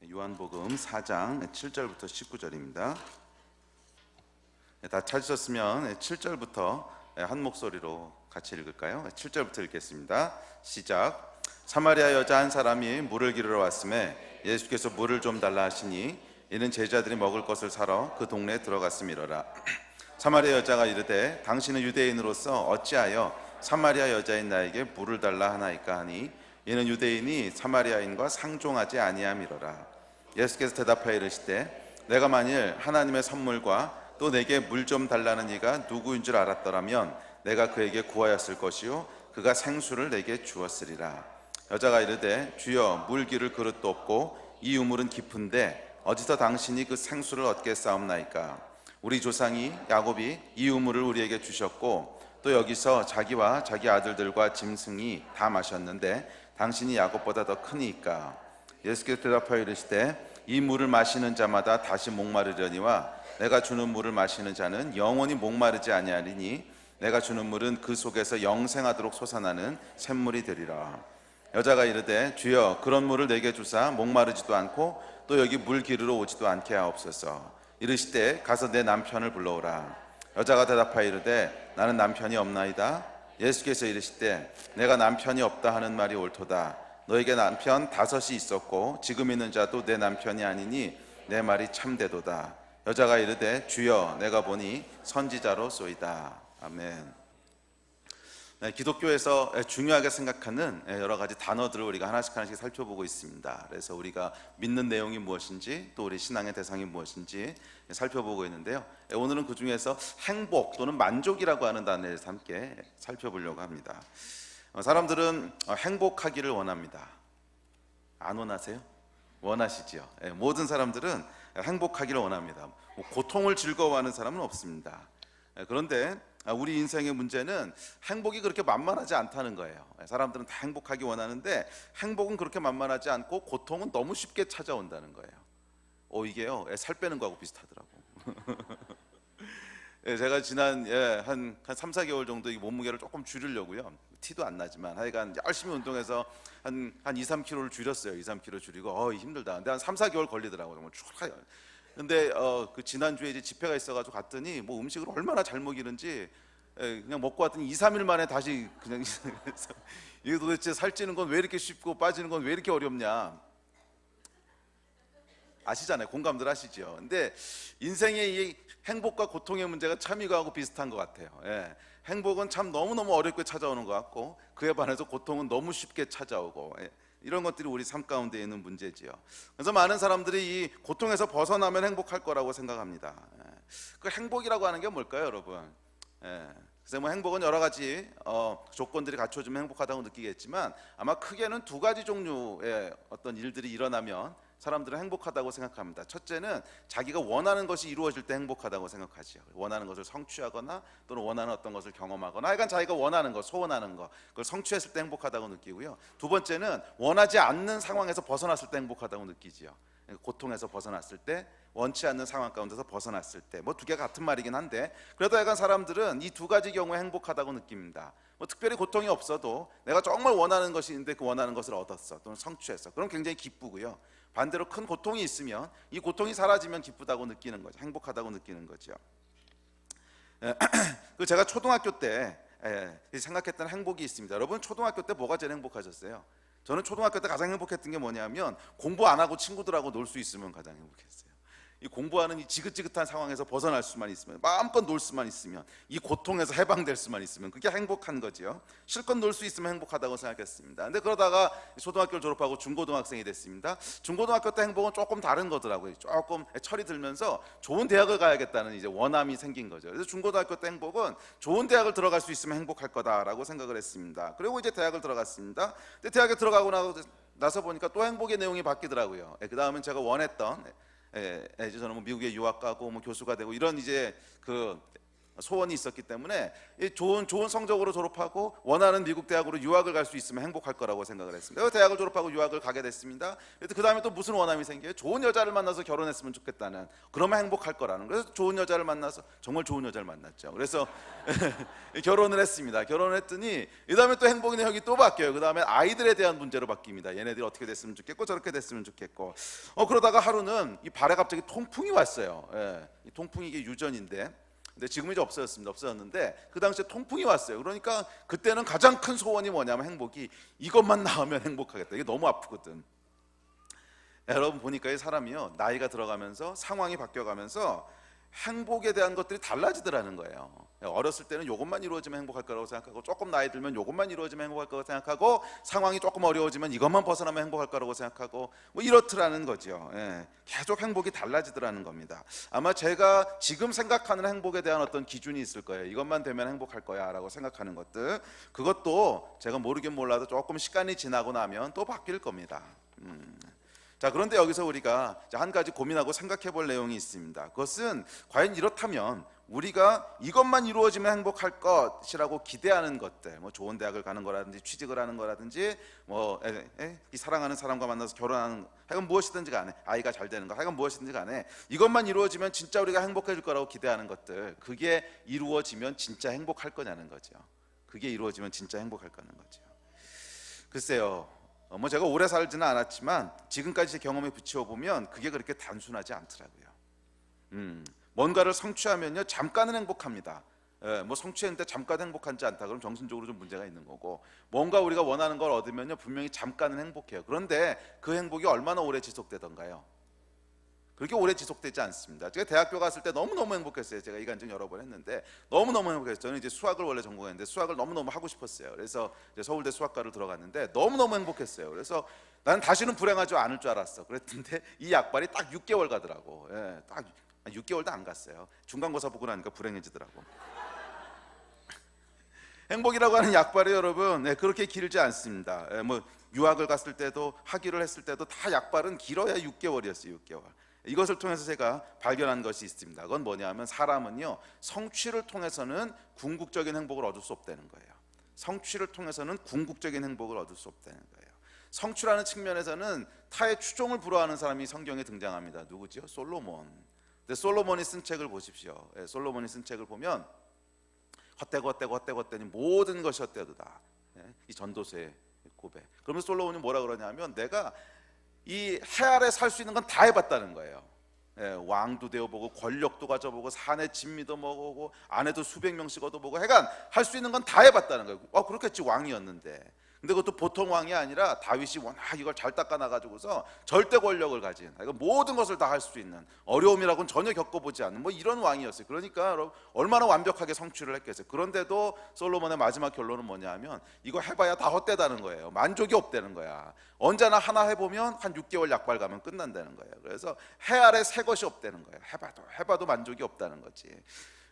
요한복음 4장 7절부터 19절입니다. 다 찾으셨으면 7절부터 한 목소리로 같이 읽을까요? 7절부터 읽겠습니다. 시작. 사마리아 여자 한 사람이 물을 기르러 왔음에 예수께서 물을 좀 달라 하시니 이는 제자들이 먹을 것을 사러 그 동네에 들어갔음이로라. 사마리아 여자가 이르되 당신은 유대인으로서 어찌하여 사마리아 여자인 나에게 물을 달라 하나이까 하니 이는 유대인이 사마리아인과 상종하지 아니함이로라. 예수께서 대답하여 이르시되 내가 만일 하나님의 선물과 또 내게 물 좀 달라는 이가 누구인 줄 알았더라면 내가 그에게 구하였을 것이요 그가 생수를 내게 주었으리라. 여자가 이르되 주여 물 기를 그릇도 없고 이 우물은 깊은데 어디서 당신이 그 생수를 얻겠사옵나이까. 우리 조상이 야곱이 이 우물을 우리에게 주셨고 또 여기서 자기와 자기 아들들과 짐승이 다 마셨는데 당신이 야곱보다 더 크니까. 예수께서 대답하여 이르시되 이 물을 마시는 자마다 다시 목마르려니와 내가 주는 물을 마시는 자는 영원히 목마르지 아니하리니 내가 주는 물은 그 속에서 영생하도록 솟아나는 샘물이 되리라. 여자가 이르되 주여 그런 물을 내게 주사 목마르지도 않고 또 여기 물 기르러 오지도 않게 하옵소서. 이르시되 가서 내 남편을 불러오라. 여자가 대답하여 이르되 나는 남편이 없나이다. 예수께서 이르시되 내가 남편이 없다 하는 말이 옳도다. 너에게 남편 5이 있었고 지금 있는 자도 내 남편이 아니니 내 말이 참되도다. 여자가 이르되 주여 내가 보니 선지자로소이다. 아멘. 기독교에서 중요하게 생각하는 여러 가지 단어들을 우리가 하나씩 살펴보고 있습니다. 그래서 우리가 믿는 내용이 무엇인지 또 우리 신앙의 대상이 무엇인지 살펴보고 있는데요. 오늘은 그 중에서 행복 또는 만족이라고 하는 단어에 대해서 함께 살펴보려고 합니다. 사람들은 행복하기를 원합니다. 안 원하세요? 원하시지요. 모든 사람들은 행복하기를 원합니다. 고통을 즐거워하는 사람은 없습니다. 그런데 우리 인생의 문제는 행복이 그렇게 만만하지 않다는 거예요. 사람들은 다 행복하기 원하는데 행복은 그렇게 만만하지 않고 고통은 너무 쉽게 찾아온다는 거예요. 이게요, 살 빼는 거하고 비슷하더라고. 제가 지난 한 3, 4개월 정도 이 몸무게를 조금 줄이려고요. 티도 안 나지만 하여간 열심히 운동해서 한 2, 3kg를 줄였어요. 2, 3kg 줄이고 힘들다. 근데 한 3, 4개월 걸리더라고요. 정말 추락해요. 근데 그 지난주에 이제 집회가 있어가지고 갔더니 뭐 음식을 얼마나 잘 먹이는지 그냥 먹고 왔더니 2, 3일 만에 다시 그냥 이게 도대체 살찌는 건 왜 이렇게 쉽고 빠지는 건 왜 이렇게 어렵냐 아시잖아요. 공감들 하시죠. 근데 인생의 이 행복과 고통의 문제가 참 이거하고 비슷한 것 같아요. 행복은 참 너무너무 어렵게 찾아오는 것 같고 그에 반해서 고통은 너무 쉽게 찾아오고 이런 것들이 우리 삶 가운데 있는 문제지요. 그래서 많은 사람들이 이 고통에서 벗어나면 행복할 거라고 생각합니다. 그 행복이라고 하는 게 뭘까요, 여러분? 그래서 뭐 행복은 여러 가지 조건들이 갖춰지면 행복하다고 느끼겠지만 아마 크게는 2가지 종류의 어떤 일들이 일어나면 사람들은 행복하다고 생각합니다. 첫째는 자기가 원하는 것이 이루어질 때 행복하다고 생각하죠. 원하는 것을 성취하거나 또는 원하는 어떤 것을 경험하거나 하여간 자기가 원하는 것, 소원하는 것 그걸 성취했을 때 행복하다고 느끼고요. 2번째는 원하지 않는 상황에서 벗어났을 때 행복하다고 느끼지요. 고통에서 벗어났을 때, 원치 않는 상황 가운데서 벗어났을 때, 뭐 2개 같은 말이긴 한데 그래도 약간 사람들은 이 2가지 경우에 행복하다고 느낍니다. 뭐 특별히 고통이 없어도 내가 정말 원하는 것이 있는데 그 원하는 것을 얻었어 또는 성취했어, 그럼 굉장히 기쁘고요. 반대로 큰 고통이 있으면 이 고통이 사라지면 기쁘다고 느끼는 거죠. 행복하다고 느끼는 거죠. 제가 초등학교 때 생각했던 행복이 있습니다. 여러분 초등학교 때 뭐가 제일 행복하셨어요? 저는 초등학교 때 가장 행복했던 게 뭐냐면 공부 안 하고 친구들하고 놀 수 있으면 가장 행복했어요. 이 공부하는 이 지긋지긋한 상황에서 벗어날 수만 있으면, 마음껏 놀 수만 있으면, 이 고통에서 해방될 수만 있으면 그게 행복한 거죠. 실컷 놀 수 있으면 행복하다고 생각했습니다. 근데 그러다가 초등학교를 졸업하고 중고등학생이 됐습니다. 중고등학교 때 행복은 조금 다른 거더라고요. 조금 철이 들면서 좋은 대학을 가야겠다는 이제 원함이 생긴 거죠. 그래서 중고등학교 때 행복은 좋은 대학을 들어갈 수 있으면 행복할 거다라고 생각을 했습니다. 그리고 이제 대학을 들어갔습니다. 근데 대학에 들어가고 나서 보니까 또 행복의 내용이 바뀌더라고요. 그 다음엔 제가 원했던, 이제 저는 뭐 미국에 유학 가고 뭐 교수가 되고 이런 이제 그 소원이 있었기 때문에 이 좋은 성적으로 졸업하고 원하는 미국 대학으로 유학을 갈 수 있으면 행복할 거라고 생각을 했습니다. 그래서 대학을 졸업하고 유학을 가게 됐습니다. 그 다음에 또 무슨 원함이 생겨요? 좋은 여자를 만나서 결혼했으면 좋겠다는, 그러면 행복할 거라는. 그래서 좋은 여자를 만나서 정말 좋은 여자를 만났죠. 그래서 결혼을 했습니다. 결혼을 했더니 그 다음에 또 행복의 내역이 또 바뀌어요. 그 다음에 아이들에 대한 문제로 바뀝니다. 얘네들이 어떻게 됐으면 좋겠고 저렇게 됐으면 좋겠고. 그러다가 하루는 이 발에 갑자기 통풍이 왔어요. 이 통풍이 이게 유전인데, 근데 지금은 이제 없어졌습니다. 없어졌는데 그 당시에 통풍이 왔어요. 그러니까 그때는 가장 큰 소원이 뭐냐면 행복이, 이것만 나으면 행복하겠다. 이게 너무 아프거든. 여러분 보니까 이 사람이요, 나이가 들어가면서 상황이 바뀌어가면서 행복에 대한 것들이 달라지더라는 거예요. 어렸을 때는 이것만 이루어지면 행복할 거라고 생각하고, 조금 나이 들면 이것만 이루어지면 행복할 거라고 생각하고, 상황이 조금 어려워지면 이것만 벗어나면 행복할 거라고 생각하고, 뭐 이렇더라는 거죠. 계속 행복이 달라지더라는 겁니다. 아마 제가 지금 생각하는 행복에 대한 어떤 기준이 있을 거예요. 이것만 되면 행복할 거야 라고 생각하는 것들, 그것도 제가 모르긴 몰라도 조금 시간이 지나고 나면 또 바뀔 겁니다. 자, 그런데 여기서 우리가 한 가지 고민하고 생각해 볼 내용이 있습니다. 그것은 과연 이렇다면 우리가 이것만 이루어지면 행복할 것이라고 기대하는 것들, 뭐 좋은 대학을 가는 거라든지 취직을 하는 거라든지, 뭐 이 사랑하는 사람과 만나서 결혼하는, 하여간 무엇이든지 간에 아이가 잘 되는 거, 하여간 무엇이든지 간에 이것만 이루어지면 진짜 우리가 행복해질 거라고 기대하는 것들, 그게 이루어지면 진짜 행복할 거냐는 거죠. 그게 이루어지면 진짜 행복할 거냐는 거죠. 글쎄요, 뭐 제가 오래 살지는 않았지만 지금까지 제 경험에 비추어 보면 그게 그렇게 단순하지 않더라고요. 뭔가를 성취하면요 잠깐은 행복합니다. 뭐 성취했는데 잠깐 행복하지 않다 그럼 정신적으로 좀 문제가 있는 거고, 뭔가 우리가 원하는 걸 얻으면요 분명히 잠깐은 행복해요. 그런데 그 행복이 얼마나 오래 지속되던가요? 그렇게 오래 지속되지 않습니다. 제가 대학교 갔을 때 너무너무 행복했어요. 제가 이 간증 여러 번 했는데 너무너무 행복했어요. 저는 이제 수학을 원래 전공했는데 수학을 너무너무 하고 싶었어요. 그래서 이제 서울대 수학과를 들어갔는데 너무너무 행복했어요. 그래서 나는 다시는 불행하지 않을 줄 알았어. 그랬는데 이 약발이 딱 6개월 가더라고. 딱 6개월도 안 갔어요. 중간고사 보고 나니까 불행해지더라고. 행복이라고 하는 약발이 여러분 그렇게 길지 않습니다. 뭐 유학을 갔을 때도 학위를 했을 때도 다 약발은 길어야 6개월이었어요. 6개월. 이것을 통해서 제가 발견한 것이 있습니다. 그건 뭐냐면 사람은요 성취를 통해서는 궁극적인 행복을 얻을 수 없다는 거예요. 성취를 통해서는 궁극적인 행복을 얻을 수 없다는 거예요. 성취라는 측면에서는 타의 추종을 불허하는 사람이 성경에 등장합니다. 누구죠? 솔로몬. 근데 솔로몬이 쓴 책을 보십시오. 솔로몬이 쓴 책을 보면 헛되고 헛되니 모든 것이 헛되도다. 이 전도서의 고백. 그러면 솔로몬이 뭐라 그러냐면 내가 이 해 아래 살 수 있는 건 다 해봤다는 거예요. 왕도 되어보고 권력도 가져보고 산의 진미도 먹어보고 아내도 수백 명씩 얻어보고, 해간 할 수 있는 건 다 해봤다는 거예요. 그렇겠지, 왕이었는데. 근데 그것도 보통 왕이 아니라 다윗이 워낙 이걸 잘 닦아놔가지고서 절대 권력을 가진, 모든 것을 다 할 수 있는, 어려움이라고는 전혀 겪어보지 않는 뭐 이런 왕이었어요. 그러니까 여러분 얼마나 완벽하게 성취를 했겠어요. 그런데도 솔로몬의 마지막 결론은 뭐냐면 이거 해봐야 다 헛되다는 거예요. 만족이 없다는 거야. 언제나 하나 해보면 한 6개월 약발 가면 끝난다는 거예요. 그래서 해 아래 새 것이 없다는 거예요. 해봐도 만족이 없다는 거지.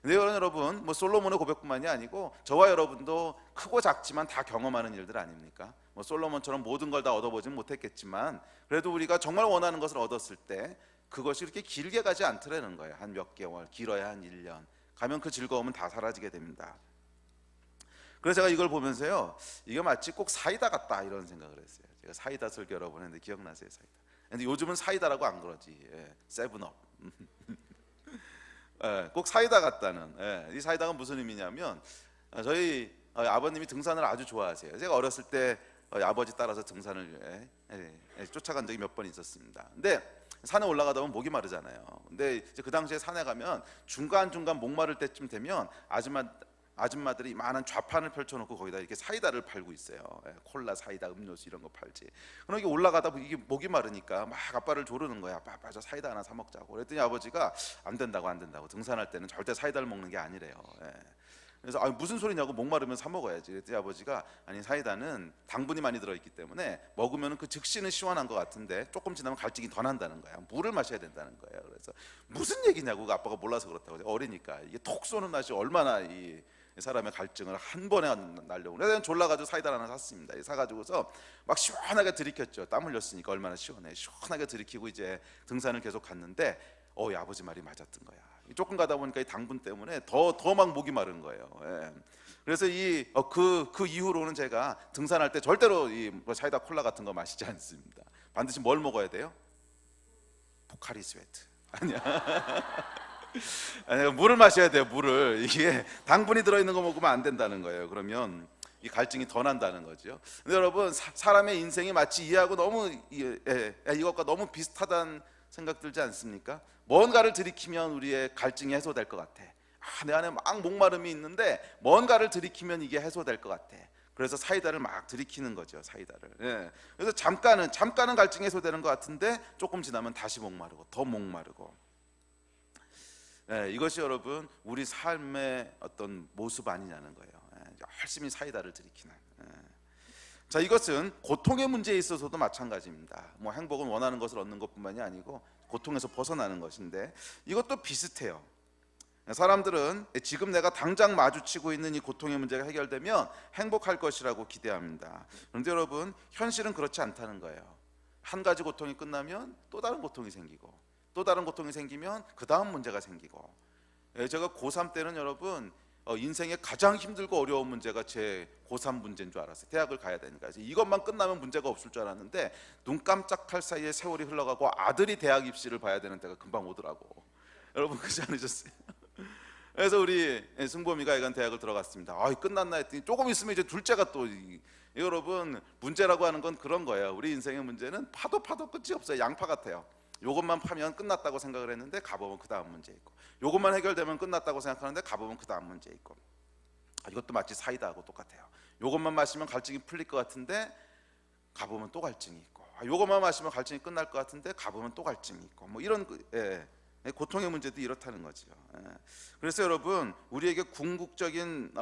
근데 여러분 뭐 솔로몬의 고백뿐만이 아니고 저와 여러분도 크고 작지만 다 경험하는 일들 아닙니까? 뭐 솔로몬처럼 모든 걸 다 얻어보진 못했겠지만 그래도 우리가 정말 원하는 것을 얻었을 때 그것이 그렇게 길게 가지 않더라는 거예요. 한 몇 개월, 길어야 한 1년 가면 그 즐거움은 다 사라지게 됩니다. 그래서 제가 이걸 보면서요 이게 마치 꼭 사이다 같다 이런 생각을 했어요. 제가 사이다 설교 여러 번 했는데 기억나세요? 사이다. 근데 요즘은 사이다라고 안 그러지. 세븐업. 꼭 사이다 같다는. 이 사이다가 무슨 의미냐면 저희 아버님이 등산을 아주 좋아하세요. 제가 어렸을 때 아버지 따라서 등산을 쫓아간 적이 몇 번 있었습니다. 근데 산에 올라가다 보면 목이 마르잖아요. 근데 이제 그 당시에 산에 가면 중간중간 목마를 때쯤 되면 아줌마들이 이만한 좌판을 펼쳐놓고 거기다 이렇게 사이다를 팔고 있어요. 콜라, 사이다, 음료수 이런 거 팔지. 그럼 이게 올라가다 보면 이게 목이 마르니까 막 아빠를 조르는 거야. 아빠 저 사이다 하나 사 먹자고. 그랬더니 아버지가 안 된다고 등산할 때는 절대 사이다를 먹는 게 아니래요. 그래서 무슨 소리냐고, 목마르면 사 먹어야지. 그랬더니 아버지가 아니 사이다는 당분이 많이 들어있기 때문에 먹으면 그 즉시는 시원한 것 같은데 조금 지나면 갈증이 더 난다는 거야. 물을 마셔야 된다는 거예요. 그래서 무슨 얘기냐고, 아빠가 몰라서 그렇다고. 어리니까 이게 톡 쏘는 맛이 얼마나 이 사람의 갈증을 한 번에 날려고. 그래서 졸라가지고 사이다 하나 샀습니다. 사가지고서 막 시원하게 들이켰죠. 땀 흘렸으니까 얼마나 시원해. 시원하게 들이키고 이제 등산을 계속 갔는데 이 아버지 말이 맞았던 거야. 조금 가다 보니까 이 당분 때문에 더 막 목이 마른 거예요. 예. 그래서 그 이후로는 제가 등산할 때 절대로 뭐 사이다 콜라 같은 거 마시지 않습니다. 반드시 뭘 먹어야 돼요? 포카리 스웨트. 아니야. 아니, 물을 마셔야 돼요. 물을. 이게 당분이 들어있는 거 먹으면 안 된다는 거예요. 그러면 이 갈증이 더 난다는 거죠. 근데 여러분, 사람의 인생이 마치 이해하고 너무 이것과 너무 비슷하다는 생각 들지 않습니까? 뭔가를 들이키면 우리의 갈증이 해소될 것 같아. 내 안에 막 목마름이 있는데 뭔가를 들이키면 이게 해소될 것 같아. 그래서 사이다를 막 들이키는 거죠. 사이다를. 예. 그래서 잠깐은 갈증이 해소되는 것 같은데 조금 지나면 다시 목마르고 더 목마르고. 예, 이것이 여러분 우리 삶의 어떤 모습 아니냐는 거예요. 열심히 사이다를 들이키는. 자, 이것은 고통의 문제에 있어서도 마찬가지입니다. 뭐 행복은 원하는 것을 얻는 것뿐만이 아니고 고통에서 벗어나는 것인데 이것도 비슷해요. 사람들은 지금 내가 당장 마주치고 있는 이 고통의 문제가 해결되면 행복할 것이라고 기대합니다. 그런데 여러분, 현실은 그렇지 않다는 거예요. 한 가지 고통이 끝나면 또 다른 고통이 생기고 또 다른 고통이 생기면 그 다음 문제가 생기고. 제가 고3 때는 여러분 인생의 가장 힘들고 어려운 문제가 제 고3 문제인 줄 알았어요. 대학을 가야 되니까. 이것만 끝나면 문제가 없을 줄 알았는데 눈 깜짝할 사이에 세월이 흘러가고 아들이 대학 입시를 봐야 되는 때가 금방 오더라고. 여러분 그렇지 않으셨어요? 그래서 우리 승범이가 이건 대학을 들어갔습니다. 끝났나 했더니 조금 있으면 이제 둘째가 또 여러분 문제라고 하는 건 그런 거예요. 우리 인생의 문제는 파도 끝이 없어요. 양파 같아요. 요것만 파면 끝났다고 생각을 했는데 가보면 그 다음 문제 있고, 요것만 해결되면 끝났다고 생각하는데 가보면 그 다음 문제 있고. 이것도 마치 사이다하고 똑같아요. 요것만 마시면 갈증이 풀릴 것 같은데 가보면 또 갈증이 있고, 요것만 마시면 갈증이 끝날 것 같은데 가보면 또 갈증이 있고, 뭐 이런 고통의 문제도 이렇다는 거죠. 그래서 여러분, 우리에게 궁극적인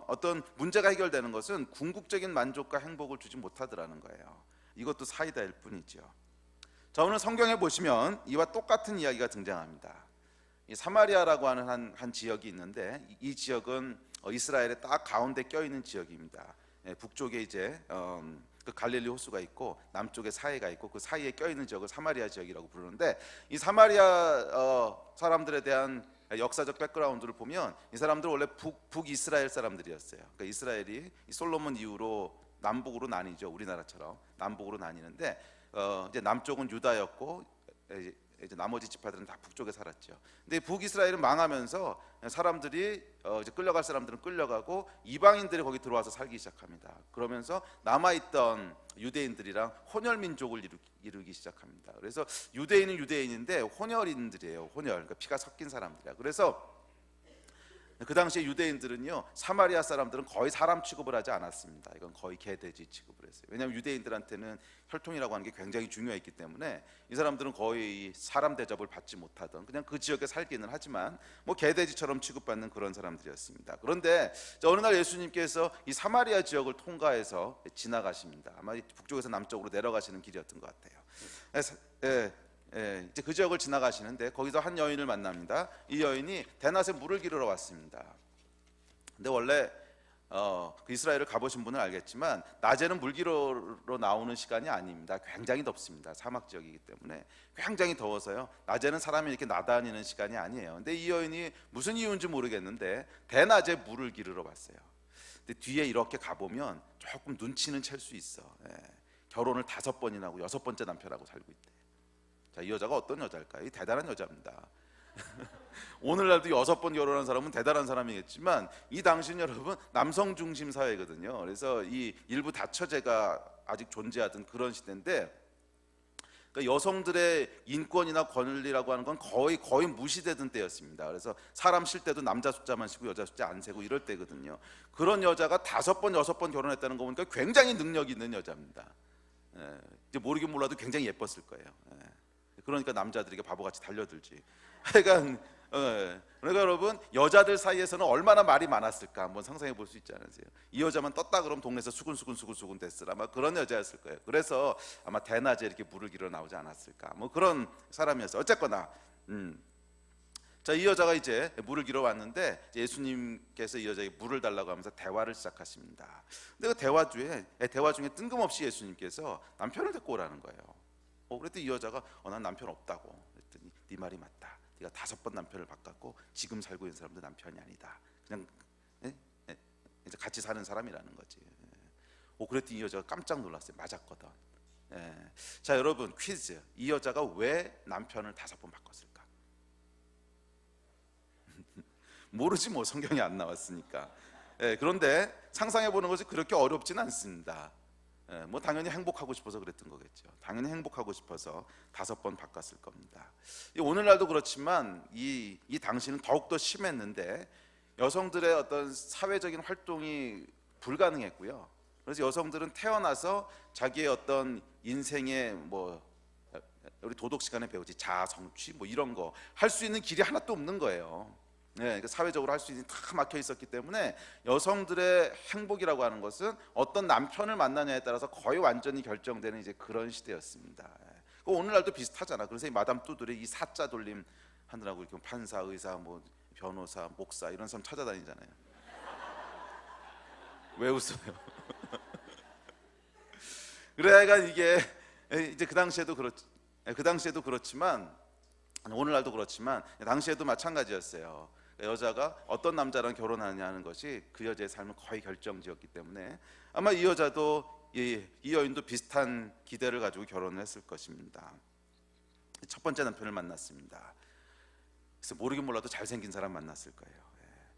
어떤 문제가 해결되는 것은 궁극적인 만족과 행복을 주지 못하더라는 거예요. 이것도 사이다일 뿐이죠. 자, 오늘 성경에 보시면 이와 똑같은 이야기가 등장합니다. 이 사마리아라고 하는 한 지역이 있는데 이 지역은 이스라엘의 딱 가운데 껴있는 지역입니다. 북쪽에 이제 그 갈릴리 호수가 있고 남쪽에 사해가 있고 그 사이에 껴있는 지역을 사마리아 지역이라고 부르는데, 이 사마리아 사람들에 대한 역사적 백그라운드를 보면 이 사람들 원래 북이스라엘 사람들이었어요. 그러니까 이스라엘이 이 솔로몬 이후로 남북으로 나뉘죠. 우리나라처럼 남북으로 나뉘는데 이제 남쪽은 유다였고 이제 나머지 지파들은 다 북쪽에 살았죠. 근데 북이스라엘은 망하면서 사람들이 이제 끌려갈 사람들은 끌려가고 이방인들이 거기 들어와서 살기 시작합니다. 그러면서 남아있던 유대인들이랑 혼혈 민족을 이루기 시작합니다. 그래서 유대인은 유대인인데 혼혈인들이에요. 혼혈, 그러니까 피가 섞인 사람들이야. 그래서 그 당시에 유대인들은요, 사마리아 사람들은 거의 사람 취급을 하지 않았습니다. 이건 거의 개돼지 취급을 했어요. 왜냐하면 유대인들한테는 혈통이라고 하는 게 굉장히 중요했기 때문에 이 사람들은 거의 사람 대접을 받지 못하던, 그냥 그 지역에 살기는 하지만 뭐 개돼지처럼 취급받는 그런 사람들이었습니다. 그런데 어느 날 예수님께서 이 사마리아 지역을 통과해서 지나가십니다. 아마 북쪽에서 남쪽으로 내려가시는 길이었던 것 같아요. 이제 그 지역을 지나가시는데 거기서 한 여인을 만납니다. 이 여인이 대낮에 물을 기르러 왔습니다. 근데 원래 그 이스라엘을 가보신 분은 알겠지만 낮에는 물 기르러 나오는 시간이 아닙니다. 굉장히 덥습니다. 사막 지역이기 때문에 굉장히 더워서요, 낮에는 사람이 이렇게 나다니는 시간이 아니에요. 근데 이 여인이 무슨 이유인지 모르겠는데 대낮에 물을 기르러 왔어요. 근데 뒤에 이렇게 가보면 조금 눈치는 챌 수 있어. 결혼을 5번이나 하고 6번째 남편하고 살고 있대. 자, 이 여자가 어떤 여자일까요? 이 대단한 여자입니다. 오늘날도 6번 결혼한 사람은 대단한 사람이겠지만 이 당시는 여러분 남성 중심 사회거든요. 그래서 이 일부 다처제가 아직 존재하던 그런 시대인데, 그러니까 여성들의 인권이나 권리라고 하는 건 거의 무시되던 때였습니다. 그래서 사람 쉴 때도 남자 숫자만 쉬고 여자 숫자 안 세고 이럴 때거든요. 그런 여자가 5번 6번 결혼했다는 거 보니까 굉장히 능력 있는 여자입니다. 이제 모르긴 몰라도 굉장히 예뻤을 거예요. 그러니까 남자들에게 바보같이 달려들지. 그러니까 여러분, 여자들 사이에서는 얼마나 말이 많았을까 한번 상상해 볼 수 있지 않으세요? 이 여자만 떴다 그러면 동네에서 수근수근 됐을 아마 그런 여자였을 거예요. 그래서 아마 대낮에 이렇게 물을 기르러 나오지 않았을까, 뭐 그런 사람이었어요. 어쨌거나 자, 이 여자가 이제 물을 기르러 왔는데 예수님께서 이 여자에게 물을 달라고 하면서 대화를 시작하십니다. 근데 그 대화 중에 뜬금없이 예수님께서 남편을 데리고 오라는 거예요. 그랬더니 이 여자가 난 남편 없다고. 그랬더니 네 말이 맞다. 네가 5번 남편을 바꿨고 지금 살고 있는 사람도 남편이 아니다. 그냥 이제 같이 사는 사람이라는 거지. 그랬더니 이 여자가 깜짝 놀랐어요. 맞았거든. 자, 여러분 퀴즈. 이 여자가 왜 남편을 5번 바꿨을까? 모르지 뭐, 성경에 안 나왔으니까. 그런데 상상해 보는 것이 그렇게 어렵진 않습니다. 뭐 당연히 행복하고 싶어서 그랬던 거겠죠. 당연히 행복하고 싶어서 5번 바꿨을 겁니다. 오늘날도 그렇지만 이 당시는 더욱더 심했는데 여성들의 어떤 사회적인 활동이 불가능했고요. 그래서 여성들은 태어나서 자기의 어떤 인생의 뭐 우리 도덕 시간에 배우지 자아 성취 뭐 이런 거 할 수 있는 길이 하나도 없는 거예요. 그러니까 사회적으로 할 수 있는 다 막혀 있었기 때문에 여성들의 행복이라고 하는 것은 어떤 남편을 만나냐에 따라서 거의 완전히 결정되는 이제 그런 시대였습니다. 오늘날도 비슷하잖아. 그래서 이 마담 뚜들이 이 사자 돌림 하느라고 이렇게 판사, 의사, 뭐 변호사, 목사 이런 사람 찾아다니잖아요. 왜 웃어요? 그래가 이게 이제 그 당시에도 그렇지만 오늘날도 그렇지만 당시에도 마찬가지였어요. 여자가 어떤 남자랑 결혼하느냐는 것이 그 여자의 삶을 거의 결정지었기 때문에 아마 이 여자도 이 여인도 비슷한 기대를 가지고 결혼을 했을 것입니다. 첫 번째 남편을 만났습니다. 그래서 모르긴 몰라도 잘생긴 사람 만났을 거예요.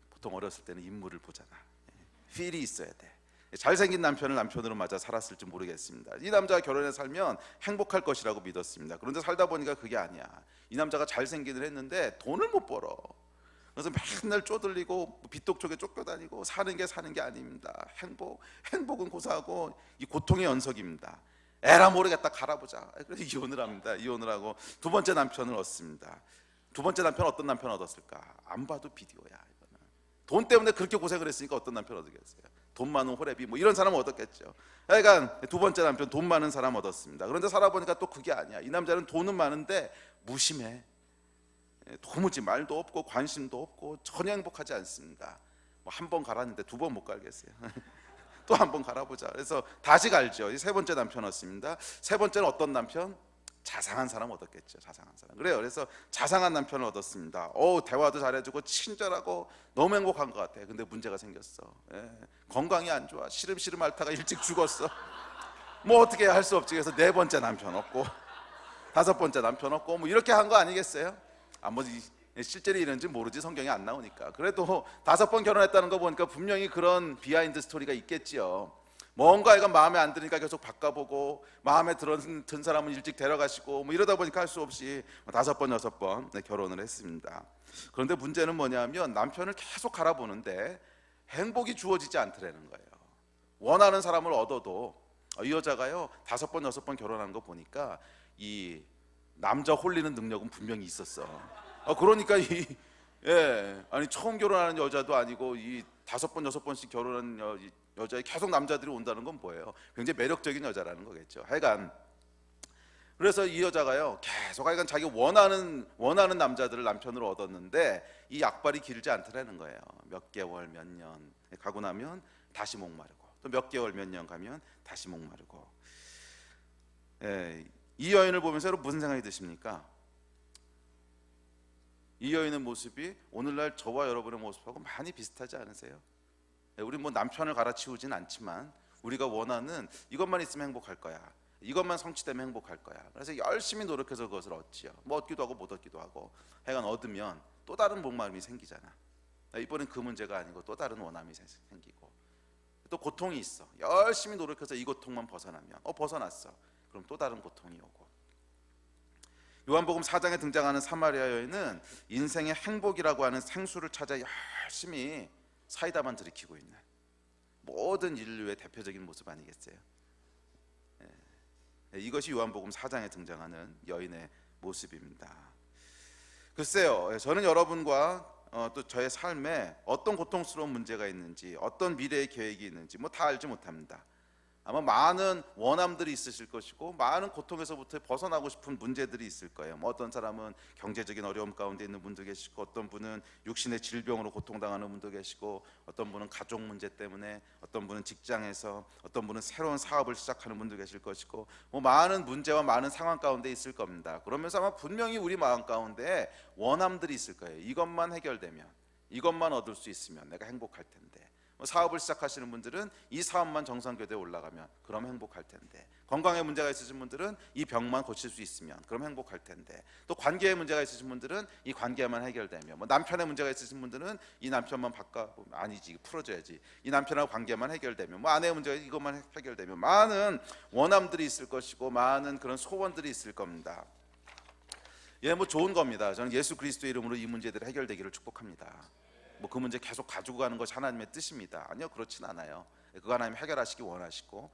보통 어렸을 때는 인물을 보잖아. 필이 있어야 돼. 잘생긴 남편을 남편으로 맞아 살았을지 모르겠습니다. 이 남자가 결혼해 살면 행복할 것이라고 믿었습니다. 그런데 살다 보니까 그게 아니야. 이 남자가 잘생기긴 했는데 돈을 못 벌어. 그래서 맨날 쪼들리고 빚독촉에 쫓겨다니고 사는 게 아닙니다. 행복은 고사하고 이 고통의 연속입니다. 에라 모르겠다, 갈아보자. 그래서 이혼을 합니다. 이혼을 하고 두 번째 남편을 얻습니다. 두 번째 남편 어떤 남편 얻었을까? 안 봐도 비디오야. 이거는 돈 때문에 그렇게 고생을 했으니까 어떤 남편 얻었겠어요? 돈 많은 호래비 뭐 이런 사람 얻었겠죠. 그러니까 두 번째 남편 돈 많은 사람 얻었습니다. 그런데 살아보니까 또 그게 아니야. 이 남자는 돈은 많은데 무심해. 도무지 말도 없고 관심도 없고 전혀 행복하지 않습니다. 뭐 한 번 갈았는데 2번 못 갈겠어요. 또 한 번 갈아보자. 그래서 다시 갈죠. 세 번째 남편 얻습니다. 세 번째는 어떤 남편? 자상한 사람 얻었겠죠. 자상한 사람. 그래요. 그래서 자상한 남편을 얻었습니다. 대화도 잘해주고 친절하고 너무 행복한 것 같아. 근데 문제가 생겼어. 건강이 안 좋아. 시름시름 앓다가 일찍 죽었어. 뭐 어떻게 할 수 없지. 그래서 네 번째 남편 얻고 5번째 남편 얻고 뭐 이렇게 한 거 아니겠어요? 뭐 실제로 이런지 모르지, 성경에 안 나오니까. 그래도 5번 결혼했다는 거 보니까 분명히 그런 비하인드 스토리가 있겠지요. 뭔가 얘가 마음에 안 드니까 계속 바꿔보고 마음에 든 사람은 일찍 데려가시고 뭐 이러다 보니까 할 수 없이 5번 6번 결혼을 했습니다. 그런데 문제는 뭐냐면 남편을 계속 갈아보는데 행복이 주어지지 않더라는 거예요. 원하는 사람을 얻어도 이 여자가요 5번 6번 결혼하는 거 보니까 이 남자 홀리는 능력은 분명히 있었어. 그러니까 아니 처음 결혼하는 여자도 아니고 이 5번 6번씩 결혼한 여자에 계속 남자들이 온다는 건 뭐예요? 굉장히 매력적인 여자라는 거겠죠. 하여간 그래서 이 여자가요 계속 하여간 자기 원하는 남자들을 남편으로 얻었는데 이 약발이 길지 않더라는 거예요. 몇 개월 몇 년 가고 나면 다시 목마르고 또 몇 개월 몇 년 가면 다시 목마르고. 이 여인을 보면서 여러분 무슨 생각이 드십니까? 이 여인의 모습이 오늘날 저와 여러분의 모습하고 많이 비슷하지 않으세요? 우리 뭐 남편을 갈아치우진 않지만 우리가 원하는 이것만 있으면 행복할 거야, 이것만 성취되면 행복할 거야. 그래서 열심히 노력해서 그것을 얻지요. 뭐 얻기도 하고 못 얻기도 하고. 하여간 얻으면 또 다른 목마름이 생기잖아. 이번엔 그 문제가 아니고 또 다른 원함이 생기고 또 고통이 있어. 열심히 노력해서 이 고통만 벗어나면 벗어났어. 그럼 또 다른 고통이 오고. 요한복음 4장에 등장하는 사마리아 여인은 인생의 행복이라고 하는 생수를 찾아 열심히 사이다만 들이키고 있는 모든 인류의 대표적인 모습 아니겠어요? 이것이 요한복음 4장에 등장하는 여인의 모습입니다. 글쎄요, 저는 여러분과 또 저의 삶에 어떤 고통스러운 문제가 있는지, 어떤 미래의 계획이 있는지 뭐 다 알지 못합니다. 아마 많은 원함들이 있으실 것이고 많은 고통에서부터 벗어나고 싶은 문제들이 있을 거예요. 뭐 어떤 사람은 경제적인 어려움 가운데 있는 분도 계시고, 어떤 분은 육신의 질병으로 고통당하는 분도 계시고, 어떤 분은 가족 문제 때문에, 어떤 분은 직장에서, 어떤 분은 새로운 사업을 시작하는 분도 계실 것이고, 뭐 많은 문제와 많은 상황 가운데 있을 겁니다. 그러면서 아마 분명히 우리 마음 가운데 원함들이 있을 거예요. 이것만 해결되면, 이것만 얻을 수 있으면 내가 행복할 텐데. 사업을 시작하시는 분들은 이 사업만 정상궤도에 올라가면 그럼 행복할 텐데, 건강에 문제가 있으신 분들은 이 병만 고칠 수 있으면 그럼 행복할 텐데, 또 관계에 문제가 있으신 분들은 이 관계만 해결되면, 뭐 남편에 문제가 있으신 분들은 이 남편만 바꿔보면, 아니지 풀어줘야지, 이 남편하고 관계만 해결되면, 뭐 아내의 문제가 이것만 해결되면, 많은 원함들이 있을 것이고 많은 그런 소원들이 있을 겁니다. 예, 뭐 좋은 겁니다. 저는 예수 그리스도의 이름으로 이 문제들이 해결되기를 축복합니다. 뭐 그 문제 계속 가지고 가는 것이 하나님의 뜻입니다. 아니요, 그렇진 않아요. 그거 하나님 해결하시기 원하시고,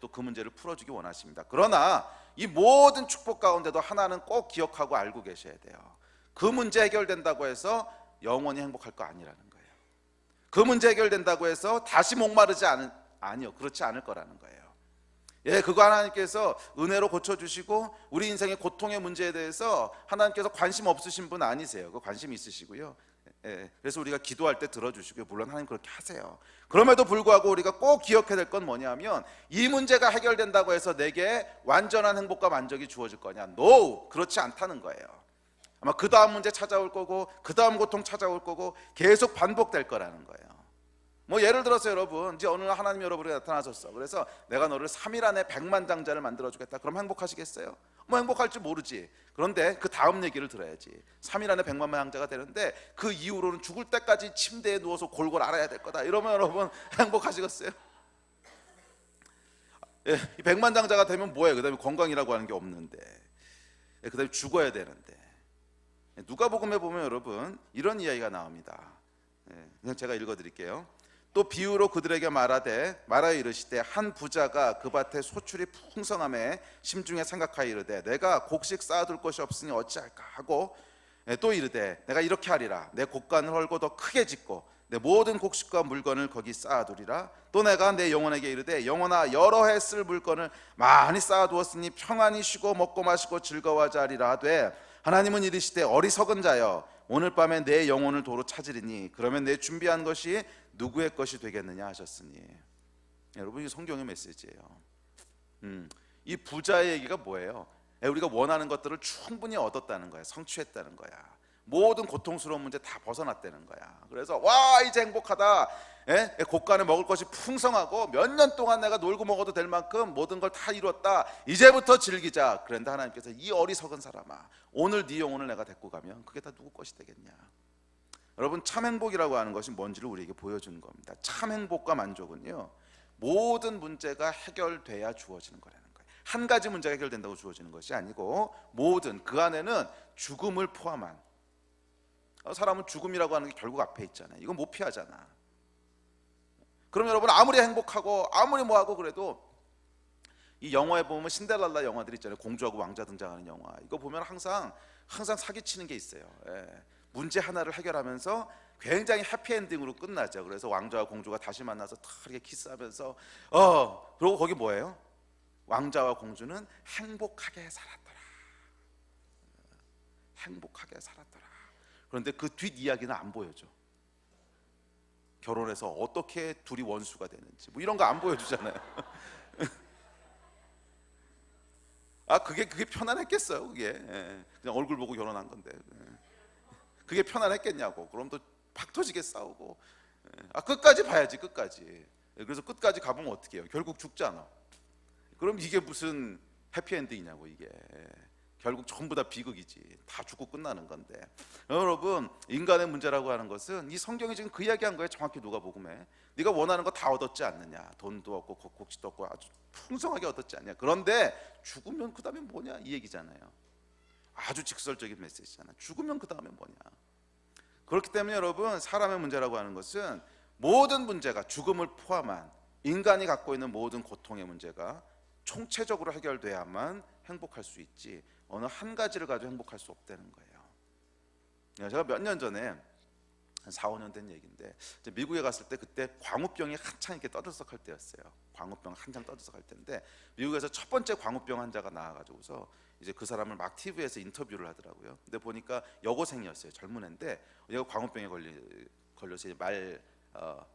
또 그 문제를 풀어주기 원하십니다. 그러나 이 모든 축복 가운데도 하나는 꼭 기억하고 알고 계셔야 돼요. 그 문제 해결된다고 해서 영원히 행복할 거 아니라는 거예요. 그 문제 해결된다고 해서 다시 목마르지 않은, 아니요, 그렇지 않을 거라는 거예요. 예, 그거 하나님께서 은혜로 고쳐주시고, 우리 인생의 고통의 문제에 대해서 하나님께서 관심 없으신 분 아니세요. 그 관심 있으시고요. 예, 그래서 우리가 기도할 때 들어주시고요. 물론 하나님 그렇게 하세요. 그럼에도 불구하고 우리가 꼭 기억해야 될 건 뭐냐면, 이 문제가 해결된다고 해서 내게 완전한 행복과 만족이 주어질 거냐? No! 그렇지 않다는 거예요. 아마 그 다음 문제 찾아올 거고, 그 다음 고통 찾아올 거고, 계속 반복될 거라는 거예요. 뭐 예를 들어서 여러분, 이제 어느 날 하나님 여러분에게 나타나셨어. 그래서 내가 너를 3일 안에 100만 장자를 만들어 주겠다. 그럼 행복하시겠어요? 뭐 행복할지 모르지. 그런데 그 다음 얘기를 들어야지. 3일 안에 100만 장자가 되는데 그 이후로는 죽을 때까지 침대에 누워서 골골 앓아야 될 거다. 이러면 여러분 행복하시겠어요? 예, 이 100만 장자가 되면 뭐예요? 그 다음에 건강이라고 하는 게 없는데, 그 다음에 죽어야 되는데. 누가복음에 보면 여러분 이런 이야기가 나옵니다. 그냥 제가 읽어드릴게요. 또 비유로 그들에게 말하여 이르시되, 한 부자가 그 밭에 소출이 풍성함에 심중에 생각하여 이르되, 내가 곡식 쌓아둘 것이 없으니 어찌할까 하고, 또 이르되, 내가 이렇게 하리라. 내 곡간을 헐고 더 크게 짓고 내 모든 곡식과 물건을 거기 쌓아두리라. 또 내가 내 영혼에게 이르되, 영혼아, 여러 해 쓸 물건을 많이 쌓아두었으니 평안히 쉬고 먹고 마시고 즐거워하자 하리라 하되, 하나님은 이르시되, 어리석은 자여, 오늘 밤에 내 영혼을 도로 찾으리니 그러면 내 준비한 것이 누구의 것이 되겠느냐 하셨으니. 여러분, 이 성경의 메시지예요. 이 부자의 얘기가 뭐예요? 우리가 원하는 것들을 충분히 얻었다는 거야. 성취했다는 거야. 모든 고통스러운 문제 다 벗어났다는 거야. 그래서 와, 이제 행복하다. 곳간에 먹을 것이 풍성하고 몇 년 동안 내가 놀고 먹어도 될 만큼 모든 걸 다 이뤘다. 이제부터 즐기자. 그런데 하나님께서, 이 어리석은 사람아, 오늘 네 영혼을 내가 데리고 가면 그게 다 누구 것이 되겠냐. 여러분, 참 행복이라고 하는 것이 뭔지를 우리에게 보여주는 겁니다. 참 행복과 만족은요, 모든 문제가 해결돼야 주어지는 거라는 거예요. 한 가지 문제가 해결된다고 주어지는 것이 아니고, 모든, 그 안에는 죽음을 포함한, 사람은 죽음이라고 하는 게 결국 앞에 있잖아요. 이건 못 피하잖아. 그럼 여러분, 아무리 행복하고 아무리 뭐하고 그래도, 이 영화에 보면 신데렐라 영화들 있잖아요. 공주하고 왕자 등장하는 영화, 이거 보면 항상 사기치는 게 있어요. 문제 하나를 해결하면서 굉장히 해피엔딩으로 끝나죠. 그래서 왕자와 공주가 다시 만나서 다 이렇게 키스하면서, 그리고 거기 뭐예요? 왕자와 공주는 행복하게 살았더라. 행복하게 살았더라. 그런데 그 뒷이야기는 안 보여줘. 결혼해서 어떻게 둘이 원수가 되는지, 뭐 이런 거 안 보여주잖아요. 그게 편안했겠어요? 그게 그냥 얼굴 보고 결혼한 건데, 그게 편안했겠냐고. 그럼 또 팍 터지게 싸우고, 끝까지 봐야지, 끝까지. 그래서 끝까지 가보면 어떻게 해요? 결국 죽잖아. 그럼 이게 무슨 해피엔딩이냐고. 이게 결국 전부 다 비극이지. 다 죽고 끝나는 건데. 여러분, 인간의 문제라고 하는 것은, 이 성경이 지금 그 이야기한 거예요. 정확히 누가복음에. 네가 원하는 거 다 얻었지 않느냐. 돈도 얻고 곡식도 얻고 아주 풍성하게 얻었지 않냐. 그런데 죽으면 그 다음에 뭐냐, 이 얘기잖아요. 아주 직설적인 메시지잖아. 죽으면 그 다음에 뭐냐. 그렇기 때문에 여러분, 사람의 문제라고 하는 것은 모든 문제가, 죽음을 포함한 인간이 갖고 있는 모든 고통의 문제가 총체적으로 해결돼야만 행복할 수 있지, 어느 한 가지를 가지고 행복할 수 없다는 거예요. 제가 몇 년 전에 한 4, 5년 된 얘기인데 이제 미국에 갔을 때 그때 광우병이 한창 이렇게 떠들썩할 때였어요. 광우병 한창 떠들썩할 때인데 미국에서 첫 번째 광우병 환자가 나와가지고서 이제 그 사람을 막 TV에서 인터뷰를 하더라고요. 근데 보니까 여고생이었어요. 젊은 애인데 얘가 광우병에 걸려서 이제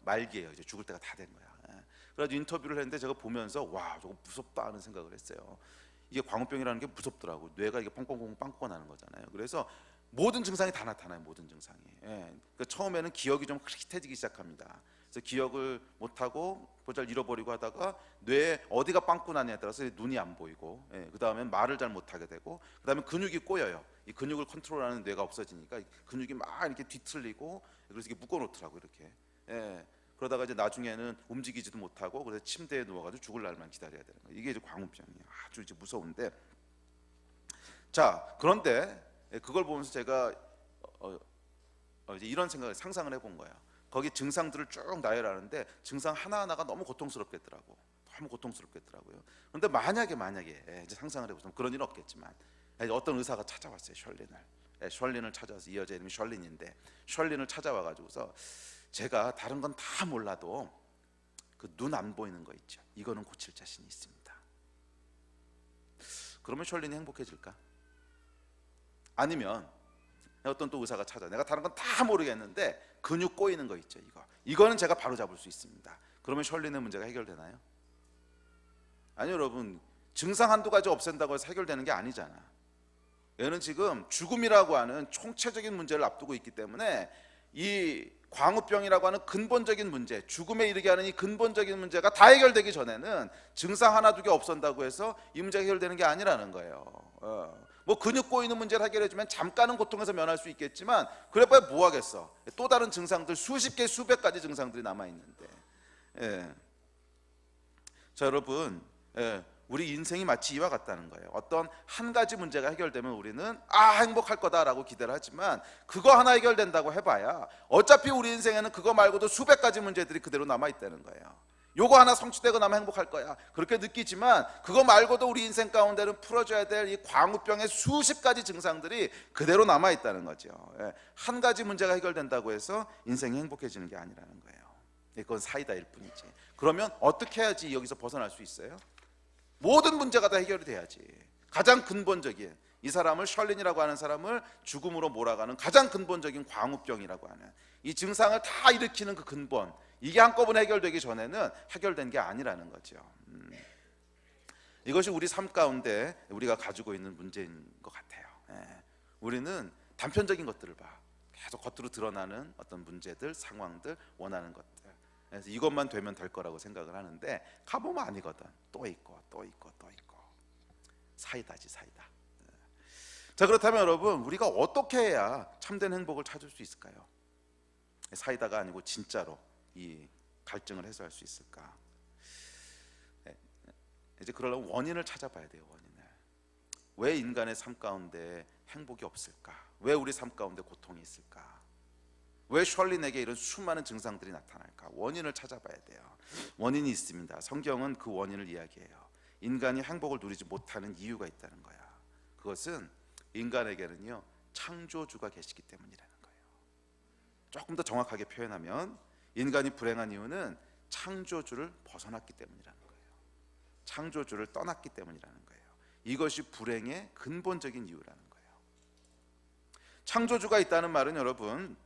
말기예요. 이제 죽을 때가 다 된 거야. 그래서 인터뷰를 했는데 제가 보면서 와 저거 무섭다 하는 생각을 했어요. 이게 광우병이라는 게 무섭더라고. 뇌가 이게 뻥뻥뻥 빵꾸가 나는 거잖아요. 그래서 모든 증상이 다 나타나요. 모든 증상이. 그러니까 처음에는 기억이 좀 흐릿해지기 시작합니다. 그래서 기억을 못하고 보잘 잃어버리고 하다가 뇌에 어디가 빵꾸 나냐에 따라서 눈이 안 보이고, 그 다음에 말을 잘 못하게 되고, 그 다음에 근육이 꼬여요. 이 근육을 컨트롤하는 뇌가 없어지니까 근육이 막 이렇게 뒤틀리고, 그래서 이게 묶어놓더라고 이렇게. 그러다가 이제 나중에는 움직이지도 못하고 그래서 침대에 누워가지고 죽을 날만 기다려야 되는 거예요. 이게 이제 광우병이에요. 아주 이제 무서운데, 자 그런데 그걸 보면서 제가 이제 이런 생각을 상상을 해본 거야. 거기 증상들을 쭉 나열하는데 증상 하나하나가 너무 고통스럽겠더라고. 너무 고통스럽겠더라고요. 그런데 만약에 이제 상상을 해보자면 그런 일은 없겠지만 어떤 의사가 찾아왔어요. 셜린을 찾아와서 이 여자 이름이 셜린인데 셜린을 찾아와가지고서 제가 다른 건 다 몰라도 그 눈 안 보이는 거 있죠. 이거는 고칠 자신이 있습니다. 그러면 셜린이 행복해질까? 아니면 어떤 또 의사가 찾아 내가 다른 건 다 모르겠는데 근육 꼬이는 거 있죠. 이거는 제가 바로 잡을 수 있습니다. 그러면 셜린의 문제가 해결되나요? 아니요 여러분, 증상 한두 가지 없앤다고 해서 해결되는 게 아니잖아. 얘는 지금 죽음이라고 하는 총체적인 문제를 앞두고 있기 때문에 이 광우병이라고 하는 근본적인 문제, 죽음에 이르게 하는 이 근본적인 문제가 다 해결되기 전에는 증상 하나 두 개 없앤다고 해서 이 문제가 해결되는 게 아니라는 거예요. 뭐 근육 꼬이는 문제를 해결해주면 잠깐은 고통에서 면할 수 있겠지만 그래봐야 뭐 하겠어. 또 다른 증상들 수십 개 수백 가지 증상들이 남아있는데. 자 여러분, 우리 인생이 마치 이와 같다는 거예요. 어떤 한 가지 문제가 해결되면 우리는 행복할 거다라고 기대를 하지만 그거 하나 해결된다고 해봐야 어차피 우리 인생에는 그거 말고도 수백 가지 문제들이 그대로 남아있다는 거예요. 요거 하나 성취되고 나면 행복할 거야 그렇게 느끼지만 그거 말고도 우리 인생 가운데는 풀어줘야 될 이 광우병의 수십 가지 증상들이 그대로 남아있다는 거죠. 한 가지 문제가 해결된다고 해서 인생이 행복해지는 게 아니라는 거예요. 그건 사이다일 뿐이지. 그러면 어떻게 해야지 여기서 벗어날 수 있어요? 모든 문제가 다 해결이 돼야지. 가장 근본적인 이 사람을 셜린이라고 하는 사람을 죽음으로 몰아가는 가장 근본적인 광우병이라고 하는 이 증상을 다 일으키는 그 근본, 이게 한꺼번에 해결되기 전에는 해결된 게 아니라는 거죠. 이것이 우리 삶 가운데 우리가 가지고 있는 문제인 것 같아요. 우리는 단편적인 것들을 봐. 계속 겉으로 드러나는 어떤 문제들, 상황들, 원하는 것들. 그래서 이것만 되면 될 거라고 생각을 하는데 가보면 아니거든. 또 있고 사이다지 사이다. 자 그렇다면 여러분, 우리가 어떻게 해야 참된 행복을 찾을 수 있을까요? 사이다가 아니고 진짜로 이 갈증을 해소할 수 있을까? 이제 그러려면 원인을 찾아봐야 돼요. 원인을. 왜 인간의 삶 가운데 행복이 없을까? 왜 우리 삶 가운데 고통이 있을까? 왜 셜린에게 이런 수많은 증상들이 나타날까? 원인을 찾아봐야 돼요. 원인이 있습니다. 성경은 그 원인을 이야기해요. 인간이 행복을 누리지 못하는 이유가 있다는 거야. 그것은 인간에게는요 창조주가 계시기 때문이라는 거예요. 조금 더 정확하게 표현하면 인간이 불행한 이유는 창조주를 벗어났기 때문이라는 거예요. 창조주를 떠났기 때문이라는 거예요. 이것이 불행의 근본적인 이유라는 거예요. 창조주가 있다는 말은 여러분,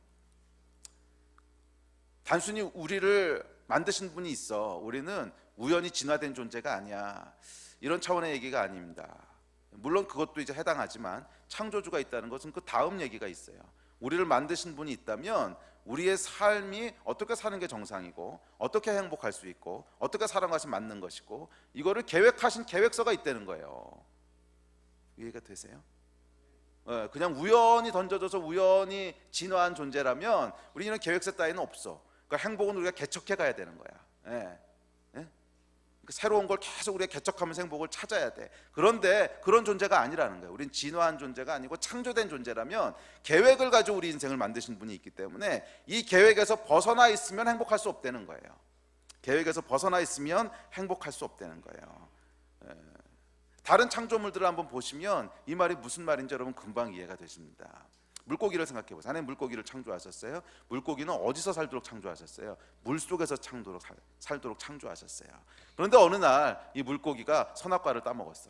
단순히 우리를 만드신 분이 있어, 우리는 우연히 진화된 존재가 아니야, 이런 차원의 얘기가 아닙니다. 물론 그것도 이제 해당하지만 창조주가 있다는 것은 그 다음 얘기가 있어요. 우리를 만드신 분이 있다면 우리의 삶이 어떻게 사는 게 정상이고 어떻게 행복할 수 있고 어떻게 살아가는 것이 맞는 것이고 이거를 계획하신 계획서가 있다는 거예요. 이해가 되세요? 그냥 우연히 던져져서 우연히 진화한 존재라면 우리는 계획서 따위는 없어. 그러니까 행복은 우리가 개척해 가야 되는 거야. 새로운 걸 계속 우리가 개척하면서 행복을 찾아야 돼. 그런데 그런 존재가 아니라는 거예요. 우린 진화한 존재가 아니고 창조된 존재라면 계획을 가지고 우리 인생을 만드신 분이 있기 때문에 이 계획에서 벗어나 있으면 행복할 수 없다는 거예요. 계획에서 벗어나 있으면 행복할 수 없다는 거예요. 다른 창조물들을 한번 보시면 이 말이 무슨 말인지 여러분 금방 이해가 되십니다. 물고기를 생각해 보세요. 하나님 물고기를 창조하셨어요. 물고기는 어디서 살도록 창조하셨어요? 물속에서 살도록 창조하셨어요. 그런데 어느 날 이 물고기가 선악과를 따먹었어.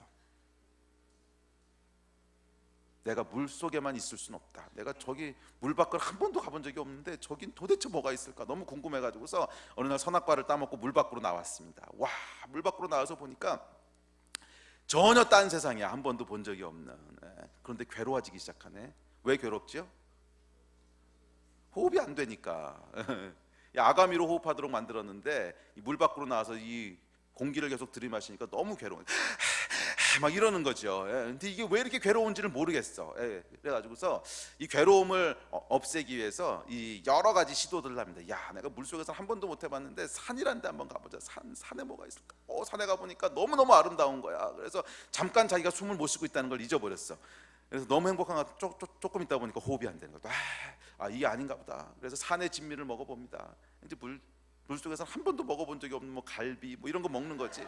내가 물속에만 있을 수는 없다. 내가 저기 물 밖을 한 번도 가본 적이 없는데 저긴 도대체 뭐가 있을까 너무 궁금해가지고서 어느 날 선악과를 따먹고 물 밖으로 나왔습니다. 와, 물 밖으로 나와서 보니까 전혀 딴 세상이야. 한 번도 본 적이 없는. 그런데 괴로워지기 시작하네. 왜 괴롭죠? 호흡이 안 되니까. 아가미로 호흡하도록 만들었는데 물 밖으로 나와서 이 공기를 계속 들이마시니까 너무 괴로워. 막 이러는 거죠. 근데 이게 왜 이렇게 괴로운지를 모르겠어. 그래가지고서 이 괴로움을 없애기 위해서 이 여러 가지 시도들을 합니다. 야, 내가 물속에서 한 번도 못 해봤는데 산이란 데 한번 가보자. 산에 뭐가 있을까? 산에 가보니까 너무너무 아름다운 거야. 그래서 잠깐 자기가 숨을 못 쉬고 있다는 걸 잊어버렸어. 그래서 너무 행복한 거 조금 있다 보니까 호흡이 안 되는 거야. 이게 아닌가 보다. 그래서 산의 진미를 먹어봅니다. 이제 물속에서 한 번도 먹어본 적이 없는 뭐 갈비 뭐 이런 거 먹는 거지.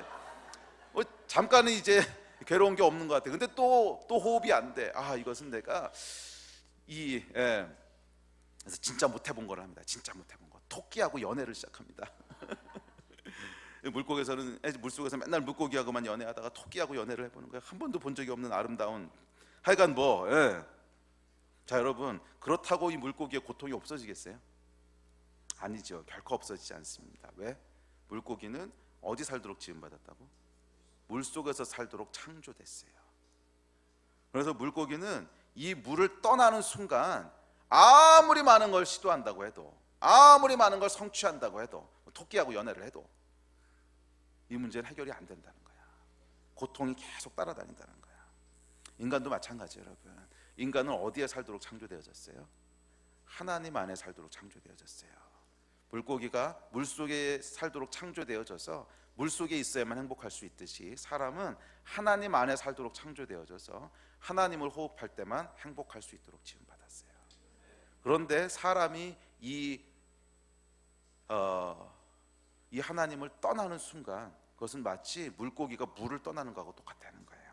잠깐은 이제 괴로운 게 없는 것 같아. 근데 또 호흡이 안 돼. 이것은 내가 그래서 진짜 못 해본 걸 합니다. 진짜 못 해본 거. 토끼하고 연애를 시작합니다. 물속에서 맨날 물고기하고만 연애하다가 토끼하고 연애를 해보는 거예요. 한 번도 본 적이 없는 아름다운. 하여간 자, 여러분, 그렇다고 이 물고기의 고통이 없어지겠어요? 아니죠. 결코 없어지지 않습니다. 왜? 물고기는 어디 살도록 지음받았다고? 물속에서 살도록 창조됐어요. 그래서 물고기는 이 물을 떠나는 순간 아무리 많은 걸 시도한다고 해도, 아무리 많은 걸 성취한다고 해도, 토끼하고 연애를 해도 이 문제는 해결이 안 된다는 거야. 고통이 계속 따라다닌다는 거야. 인간도 마찬가지예요, 여러분. 인간은 어디에 살도록 창조되어졌어요? 하나님 안에 살도록 창조되어졌어요. 물고기가 물속에 살도록 창조되어져서 물속에 있어야만 행복할 수 있듯이 사람은 하나님 안에 살도록 창조되어져서 하나님을 호흡할 때만 행복할 수 있도록 지음받았어요. 그런데 사람이 이 하나님을 떠나는 순간 그것은 마치 물고기가 물을 떠나는 것하고 똑같다는 거예요.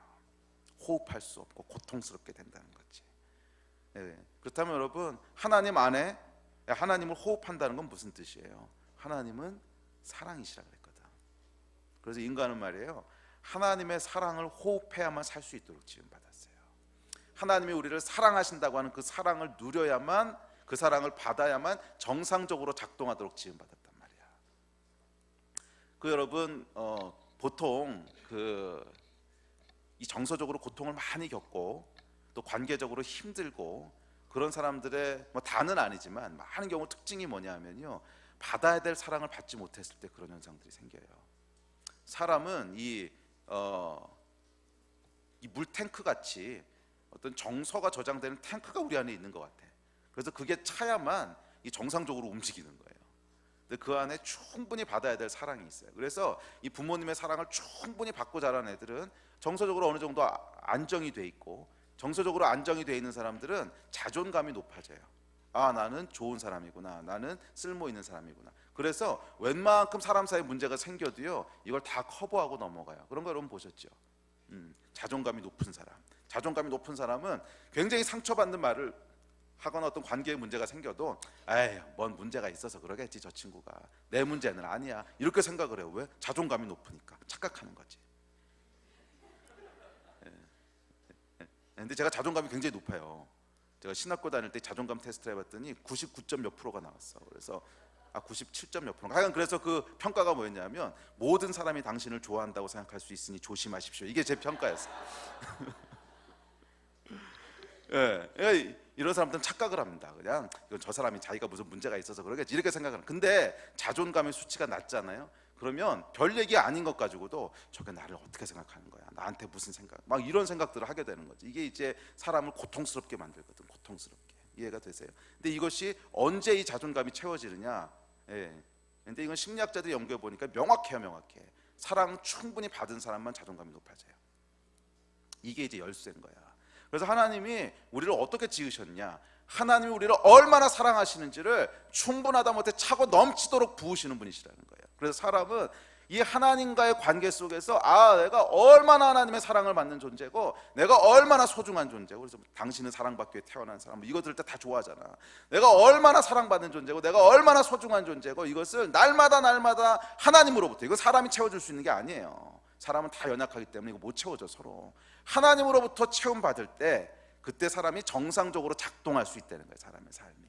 호흡할 수 없고 고통스럽게 된다는 거지. 그렇다면 여러분, 하나님 안에 하나님을 호흡한다는 건 무슨 뜻이에요? 하나님은 사랑이시라 그랬거든. 그래서 인간은 말이에요, 하나님의 사랑을 호흡해야만 살 수 있도록 지음받았어요. 하나님이 우리를 사랑하신다고 하는 그 사랑을 누려야만, 그 사랑을 받아야만 정상적으로 작동하도록 지음받았단 말이야. 여러분, 보통 이 정서적으로 고통을 많이 겪고 또 관계적으로 힘들고 그런 사람들의 다는 아니지만 많은 경우 특징이 뭐냐면요, 받아야 될 사랑을 받지 못했을 때 그런 현상들이 생겨요. 사람은 이 물탱크 같이 어떤 정서가 저장되는 탱크가 우리 안에 있는 것 같아. 그래서 그게 차야만 이 정상적으로 움직이는 거예요. 근데 그 안에 충분히 받아야 될 사랑이 있어요. 그래서 이 부모님의 사랑을 충분히 받고 자란 애들은 정서적으로 어느 정도 안정이 돼 있고, 정서적으로 안정이 돼 있는 사람들은 자존감이 높아져요. 나는 좋은 사람이구나, 나는 쓸모 있는 사람이구나. 그래서 웬만큼 사람 사이에 문제가 생겨도요, 이걸 다 커버하고 넘어가요. 그런 거 여러분 보셨죠? 자존감이 높은 사람, 자존감이 높은 사람은 굉장히 상처받는 말을 하거나 어떤 관계에 문제가 생겨도 뭔 문제가 있어서 그러겠지, 저 친구가 내 문제는 아니야, 이렇게 생각을 해요. 왜? 자존감이 높으니까. 착각하는 거지. 근데 제가 자존감이 굉장히 높아요. 제가 신학교 다닐 때 자존감 테스트를 해봤더니 99점 몇 프로가 나왔어. 그래서 97점 몇 프로인가. 하여간 그래서 그 평가가 뭐였냐면, 모든 사람이 당신을 좋아한다고 생각할 수 있으니 조심하십시오. 이게 제 평가였어요. 이런 사람들은 착각을 합니다. 그냥 이건 저 사람이 자기가 무슨 문제가 있어서 그러겠지, 이렇게 생각을. 근데 자존감의 수치가 낮잖아요. 그러면 별 얘기 아닌 것 가지고도 저게 나를 어떻게 생각하는 거야, 나한테 무슨 생각, 막 이런 생각들을 하게 되는 거지. 이게 이제 사람을 고통스럽게 만들거든. 고통스럽게. 이해가 되세요? 근데 이것이 언제 이 자존감이 채워지느냐? 근데 이건 심리학자들이 연구해 보니까 명확해. 사랑 충분히 받은 사람만 자존감이 높아져요. 이게 이제 열쇠인 거야. 그래서 하나님이 우리를 어떻게 지으셨냐? 하나님이 우리를 얼마나 사랑하시는지를 충분하다 못해 차고 넘치도록 부으시는 분이시라는 거예요. 그래서 사람은 이 하나님과의 관계 속에서 내가 얼마나 하나님의 사랑을 받는 존재고 내가 얼마나 소중한 존재고, 그래서 당신은 사랑받기 위해 태어난 사람, 이거 들을 때 다 좋아하잖아. 내가 얼마나 사랑받는 존재고 내가 얼마나 소중한 존재고, 이것을 날마다 하나님으로부터, 이거 사람이 채워줄 수 있는 게 아니에요. 사람은 다 연약하기 때문에 이거 못 채워줘. 서로 하나님으로부터 채움받을 때 그때 사람이 정상적으로 작동할 수 있다는 거예요. 사람의 삶이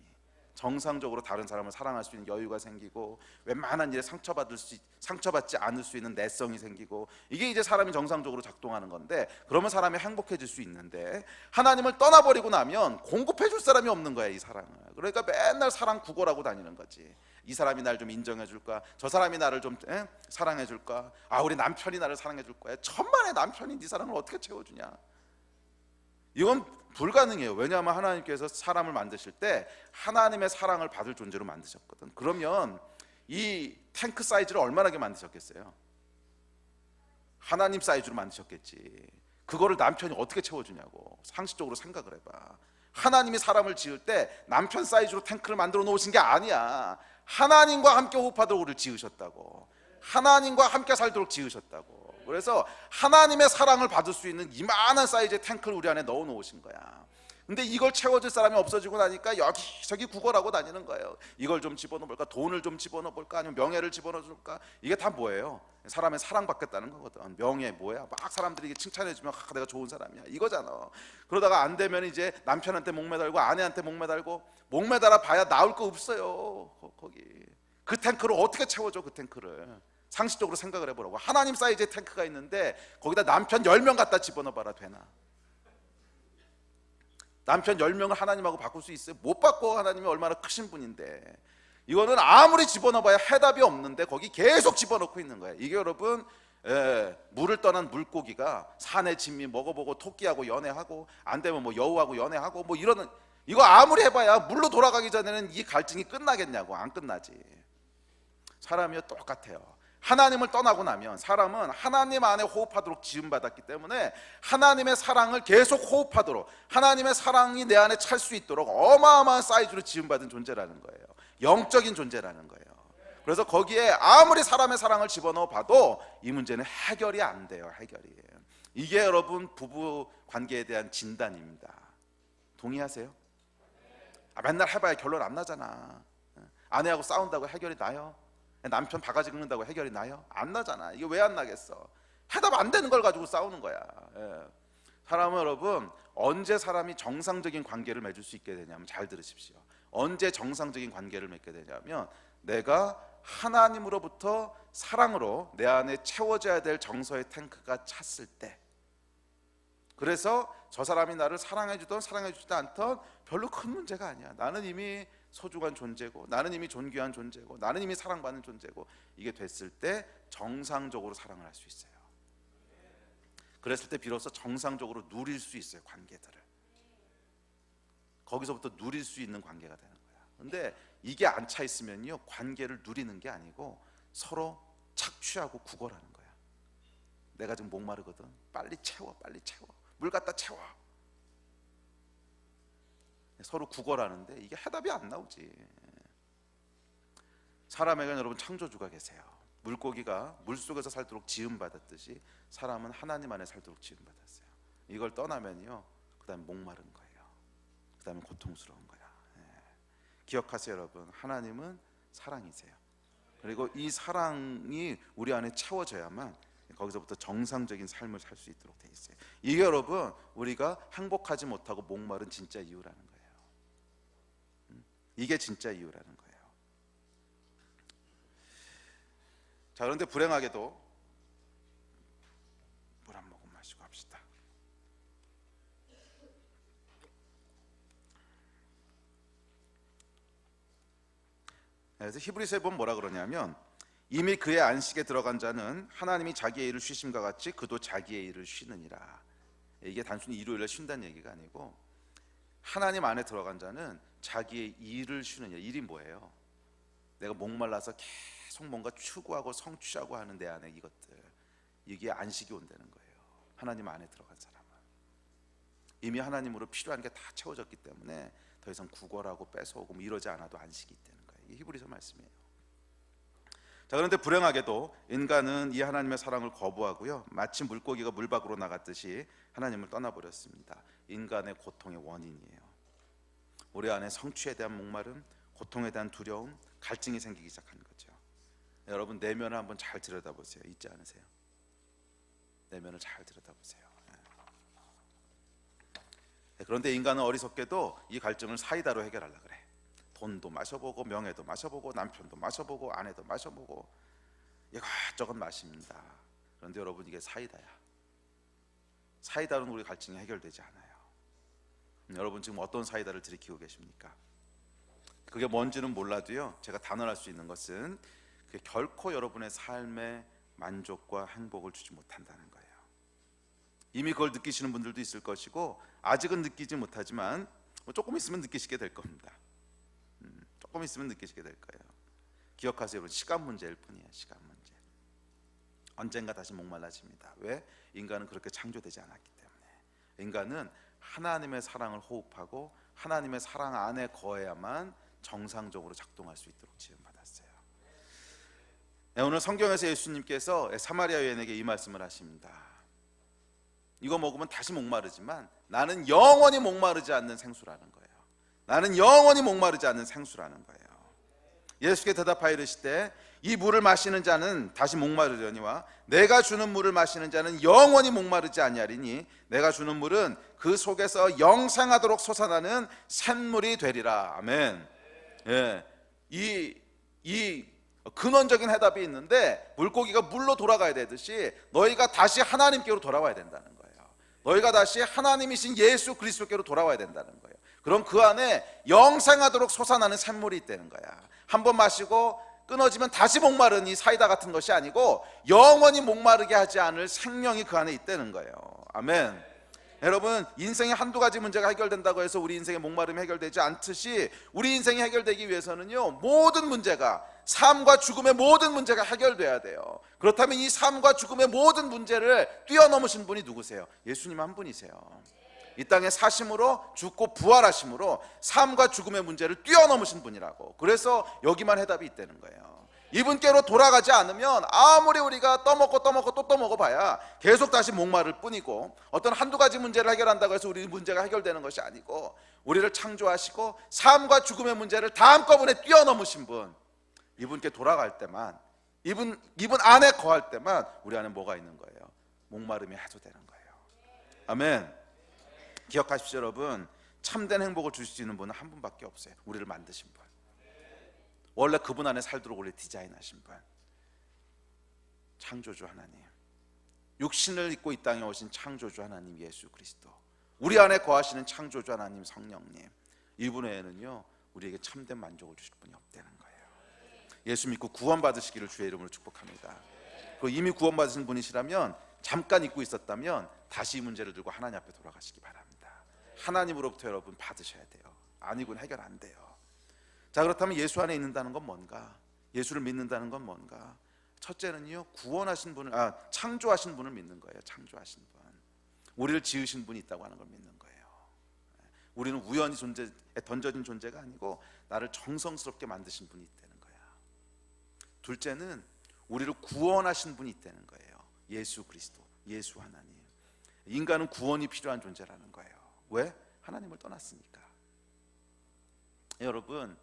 정상적으로 다른 사람을 사랑할 수 있는 여유가 생기고, 웬만한 일에 상처받지 않을 수 있는 내성이 생기고, 이게 이제 사람이 정상적으로 작동하는 건데, 그러면 사람이 행복해질 수 있는데, 하나님을 떠나버리고 나면 공급해 줄 사람이 없는 거야, 이 사랑을. 그러니까 맨날 사랑 구걸하고 다니는 거지. 이 사람이 나를 좀 인정해 줄까? 저 사람이 나를 좀 사랑해 줄까? 우리 남편이 나를 사랑해 줄 거야. 천만의 남편이 네 사랑을 어떻게 채워주냐? 이건 불가능해요. 왜냐하면 하나님께서 사람을 만드실 때 하나님의 사랑을 받을 존재로 만드셨거든. 그러면 이 탱크 사이즈를 얼마나게 만드셨겠어요? 하나님 사이즈로 만드셨겠지. 그거를 남편이 어떻게 채워주냐고. 상식적으로 생각을 해봐. 하나님이 사람을 지을 때 남편 사이즈로 탱크를 만들어 놓으신 게 아니야. 하나님과 함께 호흡하도록 우리를 지으셨다고. 하나님과 함께 살도록 지으셨다고. 그래서 하나님의 사랑을 받을 수 있는 이만한 사이즈의 탱크를 우리 안에 넣어 놓으신 거야. 근데 이걸 채워줄 사람이 없어지고 나니까 여기저기 구걸하고 다니는 거예요. 이걸 좀 집어넣어볼까? 돈을 좀 집어넣어볼까? 아니면 명예를 집어넣어줄까? 이게 다 뭐예요? 사람의 사랑받겠다는 거거든. 명예 뭐야? 막 사람들이 칭찬해주면 내가 좋은 사람이야, 이거잖아. 그러다가 안 되면 이제 남편한테 목매달고 아내한테 목매달아 봐야 나올 거 없어요. 거기 그 탱크를 어떻게 채워줘? 그 탱크를 상식적으로 생각을 해보라고. 하나님 사이즈의 탱크가 있는데 거기다 남편 10명 갖다 집어넣어봐라, 되나? 남편 10명을 하나님하고 바꿀 수 있어요? 못 바꿔. 하나님이 얼마나 크신 분인데. 이거는 아무리 집어넣어봐야 해답이 없는데 거기 계속 집어넣고 있는 거예요. 이게 여러분, 물을 떠난 물고기가 산에 진미 먹어보고 토끼하고 연애하고, 안 되면 뭐 여우하고 연애하고 뭐 이러는, 이거 아무리 해봐야 물로 돌아가기 전에는 이 갈증이 끝나겠냐고. 안 끝나지. 사람이요 똑같아요. 하나님을 떠나고 나면 사람은 하나님 안에 호흡하도록 지음받았기 때문에 하나님의 사랑을 계속 호흡하도록, 하나님의 사랑이 내 안에 찰 수 있도록 어마어마한 사이즈로 지음받은 존재라는 거예요. 영적인 존재라는 거예요. 그래서 거기에 아무리 사람의 사랑을 집어넣어 봐도 이 문제는 해결이 안 돼요. 해결이. 이게 여러분 부부 관계에 대한 진단입니다. 동의하세요? 맨날 해봐야 결론 안 나잖아. 아내하고 싸운다고 해결이 나요? 남편 바가지 긁는다고 해결이 나요? 안 나잖아. 이게 왜 안 나겠어? 해답 안 되는 걸 가지고 싸우는 거야. 사람은 여러분, 언제 사람이 정상적인 관계를 맺을 수 있게 되냐면, 잘 들으십시오. 언제 정상적인 관계를 맺게 되냐면, 내가 하나님으로부터 사랑으로 내 안에 채워져야 될 정서의 탱크가 찼을 때. 그래서 저 사람이 나를 사랑해주던 사랑해주지 않던 별로 큰 문제가 아니야. 나는 이미 소중한 존재고, 나는 이미 존귀한 존재고, 나는 이미 사랑받는 존재고, 이게 됐을 때 정상적으로 사랑을 할 수 있어요. 그랬을 때 비로소 정상적으로 누릴 수 있어요. 관계들을. 거기서부터 누릴 수 있는 관계가 되는 거야. 근데 이게 안 차 있으면요, 관계를 누리는 게 아니고 서로 착취하고 구걸하는 거야. 내가 지금 목마르거든, 빨리 채워, 빨리 채워, 물 갖다 채워. 서로 구걸하는데 이게 해답이 안 나오지. 사람에게는 여러분 창조주가 계세요. 물고기가 물속에서 살도록 지음받았듯이 사람은 하나님 안에 살도록 지음받았어요. 이걸 떠나면요, 그 다음에 목마른 거예요. 그 다음에 고통스러운 거야. 기억하세요 여러분, 하나님은 사랑이세요. 그리고 이 사랑이 우리 안에 채워져야만 거기서부터 정상적인 삶을 살 수 있도록 돼 있어요. 이게 여러분, 우리가 행복하지 못하고 목마른 진짜 이유라는 거예요. 이게 진짜 이유라는 거예요. 자, 그런데 불행하게도 물 한 모금 마시고 합시다. 그래서 히브리서에 보면 뭐라 그러냐면, 이미 그의 안식에 들어간 자는 하나님이 자기의 일을 쉬심과 같이 그도 자기의 일을 쉬느니라. 이게 단순히 일요일에 쉰다는 얘기가 아니고, 하나님 안에 들어간 자는 자기의 일을 쉬느니라. 일이 뭐예요? 내가 목말라서 계속 뭔가 추구하고 성취하고 하는 내 안에 이것들, 이게 안식이 온다는 거예요. 하나님 안에 들어간 사람은 이미 하나님으로 필요한 게 다 채워졌기 때문에 더 이상 구걸하고 뺏어오고 뭐 이러지 않아도 안식이 있다는 거예요. 이게 히브리서 말씀이에요. 자, 그런데 불행하게도 인간은 이 하나님의 사랑을 거부하고요, 마치 물고기가 물 밖으로 나갔듯이 하나님을 떠나버렸습니다. 인간의 고통의 원인이에요. 우리 안에 성취에 대한 목마름, 고통에 대한 두려움, 갈증이 생기기 시작한 거죠. 여러분, 내면을 한번 잘 들여다보세요. 있지 않으세요? 내면을 잘 들여다보세요. 그런데 인간은 어리석게도 이 갈증을 사이다로 해결하려고 그래. 돈도 마셔보고, 명예도 마셔보고, 남편도 마셔보고, 아내도 마셔보고, 이것저것 마십니다. 그런데 여러분, 이게 사이다야. 사이다로는 우리 갈증이 해결되지 않아요. 여러분, 지금 어떤 사이다를 들이키고 계십니까? 그게 뭔지는 몰라도요, 제가 단언할 수 있는 것은 그게 결코 여러분의 삶에 만족과 행복을 주지 못한다는 거예요. 이미 그걸 느끼시는 분들도 있을 것이고, 아직은 느끼지 못하지만 조금 있으면 느끼시게 될 겁니다. 조금 있으면 느끼시게 될 거예요. 기억하세요, 여러분. 시간 문제일 뿐이에요. 시간 문제. 언젠가 다시 목말라집니다. 왜? 인간은 그렇게 창조되지 않았기 때문에. 인간은 하나님의 사랑을 호흡하고 하나님의 사랑 안에 거해야만 정상적으로 작동할 수 있도록 지음받았어요. 오늘 성경에서 예수님께서 사마리아 여인에게 이 말씀을 하십니다. 이거 먹으면 다시 목마르지만 나는 영원히 목마르지 않는 생수라는 거예요. 나는 영원히 목마르지 않는 생수라는 거예요. 예수께 대답하여 이르시되 이 물을 마시는 자는 다시 목마르려니와 내가 주는 물을 마시는 자는 영원히 목마르지 아니하리니 내가 주는 물은 그 속에서 영생하도록 솟아나는 샘물이 되리라. 아멘. 예, 이 근원적인 해답이 있는데, 물고기가 물로 돌아가야 되듯이 너희가 다시 하나님께로 돌아와야 된다는 거예요. 너희가 다시 하나님이신 예수 그리스도께로 돌아와야 된다는 거예요. 그럼 그 안에 영생하도록 솟아나는 샘물이 있다는 거야. 한번 마시고 끊어지면 다시 목마른 이 사이다 같은 것이 아니고 영원히 목마르게 하지 않을 생명이 그 안에 있다는 거예요. 아멘. 여러분, 인생에 한두 가지 문제가 해결된다고 해서 우리 인생의 목마름이 해결되지 않듯이 우리 인생이 해결되기 위해서는요, 모든 문제가, 삶과 죽음의 모든 문제가 해결돼야 돼요. 그렇다면 이 삶과 죽음의 모든 문제를 뛰어넘으신 분이 누구세요? 예수님 한 분이세요. 이 땅에 사심으로 죽고 부활하심으로 삶과 죽음의 문제를 뛰어넘으신 분이라고. 그래서 여기만 해답이 있다는 거예요. 이분께로 돌아가지 않으면 아무리 우리가 떠먹고 또 떠먹어 봐야 계속 다시 목마를 뿐이고, 어떤 한두 가지 문제를 해결한다고 해서 우리 문제가 해결되는 것이 아니고, 우리를 창조하시고 삶과 죽음의 문제를 다 한꺼번에 뛰어넘으신 분, 이분께 돌아갈 때만, 이분 안에 거할 때만 우리 안에 뭐가 있는 거예요? 목마름이 해소되는 거예요. 아멘. 기억하십시오, 여러분. 참된 행복을 주실 수 있는 분은 한 분밖에 없어요. 우리를 만드신 분. 원래 그분 안에 살도록 원래 디자인하신 분, 창조주 하나님, 육신을 입고 이 땅에 오신 창조주 하나님 예수 그리스도, 우리 안에 거하시는 창조주 하나님 성령님, 이분 외에는요 우리에게 참된 만족을 주실 분이 없다는 거예요. 예수 믿고 구원받으시기를 주의 이름으로 축복합니다. 그리고 이미 구원받으신 분이시라면, 잠깐 잊고 있었다면 다시 이 문제를 들고 하나님 앞에 돌아가시기 바랍니다. 하나님으로부터 여러분 받으셔야 돼요. 아니군 해결 안 돼요. 자, 그렇다면 예수 안에 있는다는 건 뭔가? 예수를 믿는다는 건 뭔가? 첫째는요, 구원하신 분을, 창조하신 분을 믿는 거예요. 창조하신 분, 우리를 지으신 분이 있다고 하는 걸 믿는 거예요. 우리는 우연히 던져진 존재가 아니고 나를 정성스럽게 만드신 분이 있다는 거야. 둘째는 우리를 구원하신 분이 있다는 거예요. 예수 그리스도, 예수 하나님. 인간은 구원이 필요한 존재라는 거예요. 왜? 하나님을 떠났으니까. 여러분,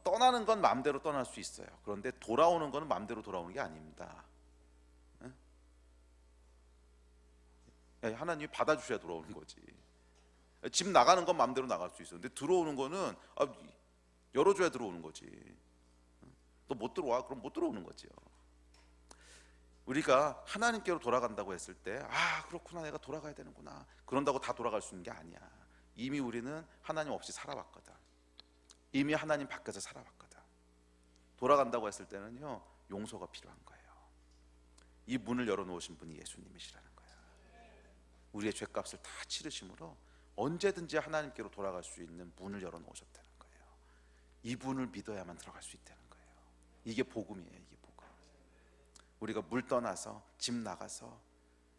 떠나는 건 마음대로 떠날 수 있어요. 그런데 돌아오는 건 마음대로 돌아오는 게 아닙니다. 하나님이 받아주셔야 돌아오는 거지. 집 나가는 건 마음대로 나갈 수 있어요. 근데 들어오는 거는 열어줘야 들어오는 거지. 너 못 들어와? 그럼 못 들어오는 거지요. 우리가 하나님께로 돌아간다고 했을 때, 그렇구나, 내가 돌아가야 되는구나, 그런다고 다 돌아갈 수 있는 게 아니야. 이미 우리는 하나님 없이 살아왔거든. 이미 하나님 밖에서 살아왔거든. 돌아간다고 했을 때는요, 용서가 필요한 거예요. 이 문을 열어놓으신 분이 예수님이시라는 거예요. 우리의 죄값을 다 치르심으로 언제든지 하나님께로 돌아갈 수 있는 문을 열어놓으셨다는 거예요. 이 분을 믿어야만 들어갈 수 있다는 거예요. 이게 복음이에요. 이게 복음. 우리가 물 떠나서 집 나가서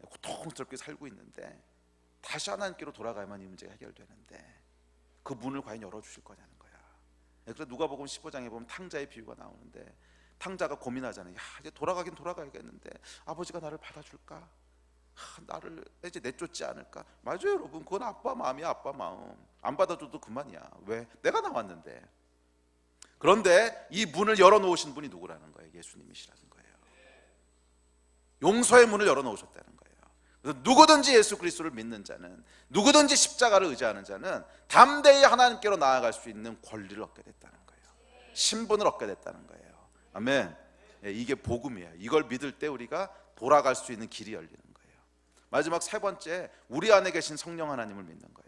고통스럽게 살고 있는데 다시 하나님께로 돌아가야만 이 문제가 해결되는데, 그 문을 과연 열어주실 거냐는 거야. 그래서 누가복음 15장에 보면 탕자의 비유가 나오는데, 탕자가 고민하잖아요. 야, 이제 돌아가긴 돌아가야겠는데 아버지가 나를 받아줄까? 나를 이제 내쫓지 않을까? 맞아요, 여러분. 그건 아빠 마음이야, 아빠 마음. 안 받아줘도 그만이야. 왜? 내가 나왔는데. 그런데 이 문을 열어놓으신 분이 누구라는 거예요? 예수님이시라는 거예요. 용서의 문을 열어놓으셨다는 거예요. 그래서 누구든지 예수 그리스도를 믿는 자는, 누구든지 십자가를 의지하는 자는 담대히 하나님께로 나아갈 수 있는 권리를 얻게 됐다는 거예요. 신분을 얻게 됐다는 거예요. 아멘. 이게 복음이에요. 이걸 믿을 때 우리가 돌아갈 수 있는 길이 열리는 거예요. 마지막 세 번째, 우리 안에 계신 성령 하나님을 믿는 거예요.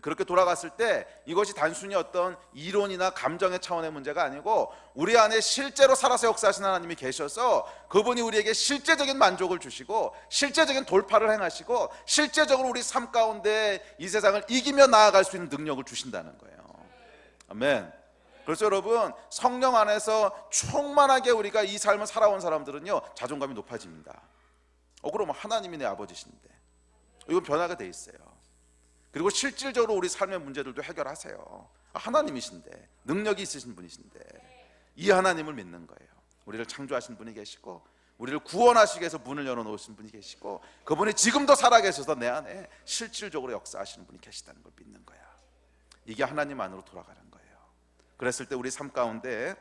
그렇게 돌아갔을 때 이것이 단순히 어떤 이론이나 감정의 차원의 문제가 아니고 우리 안에 실제로 살아서 역사하신 하나님이 계셔서 그분이 우리에게 실제적인 만족을 주시고 실제적인 돌파를 행하시고 실제적으로 우리 삶 가운데 이 세상을 이기며 나아갈 수 있는 능력을 주신다는 거예요. 아멘. 그래서 여러분, 성령 안에서 충만하게 우리가 이 삶을 살아온 사람들은요, 자존감이 높아집니다. 그럼 하나님이 내 아버지신데, 이건 변화가 돼 있어요. 그리고 실질적으로 우리 삶의 문제들도 해결하세요. 하나님이신데, 능력이 있으신 분이신데, 이 하나님을 믿는 거예요. 우리를 창조하신 분이 계시고 우리를 구원하시기 위해서 문을 열어놓으신 분이 계시고 그분이 지금도 살아계셔서 내 안에 실질적으로 역사하시는 분이 계시다는 걸 믿는 거야. 이게 하나님 안으로 돌아가는 거예요. 그랬을 때 우리 삶 가운데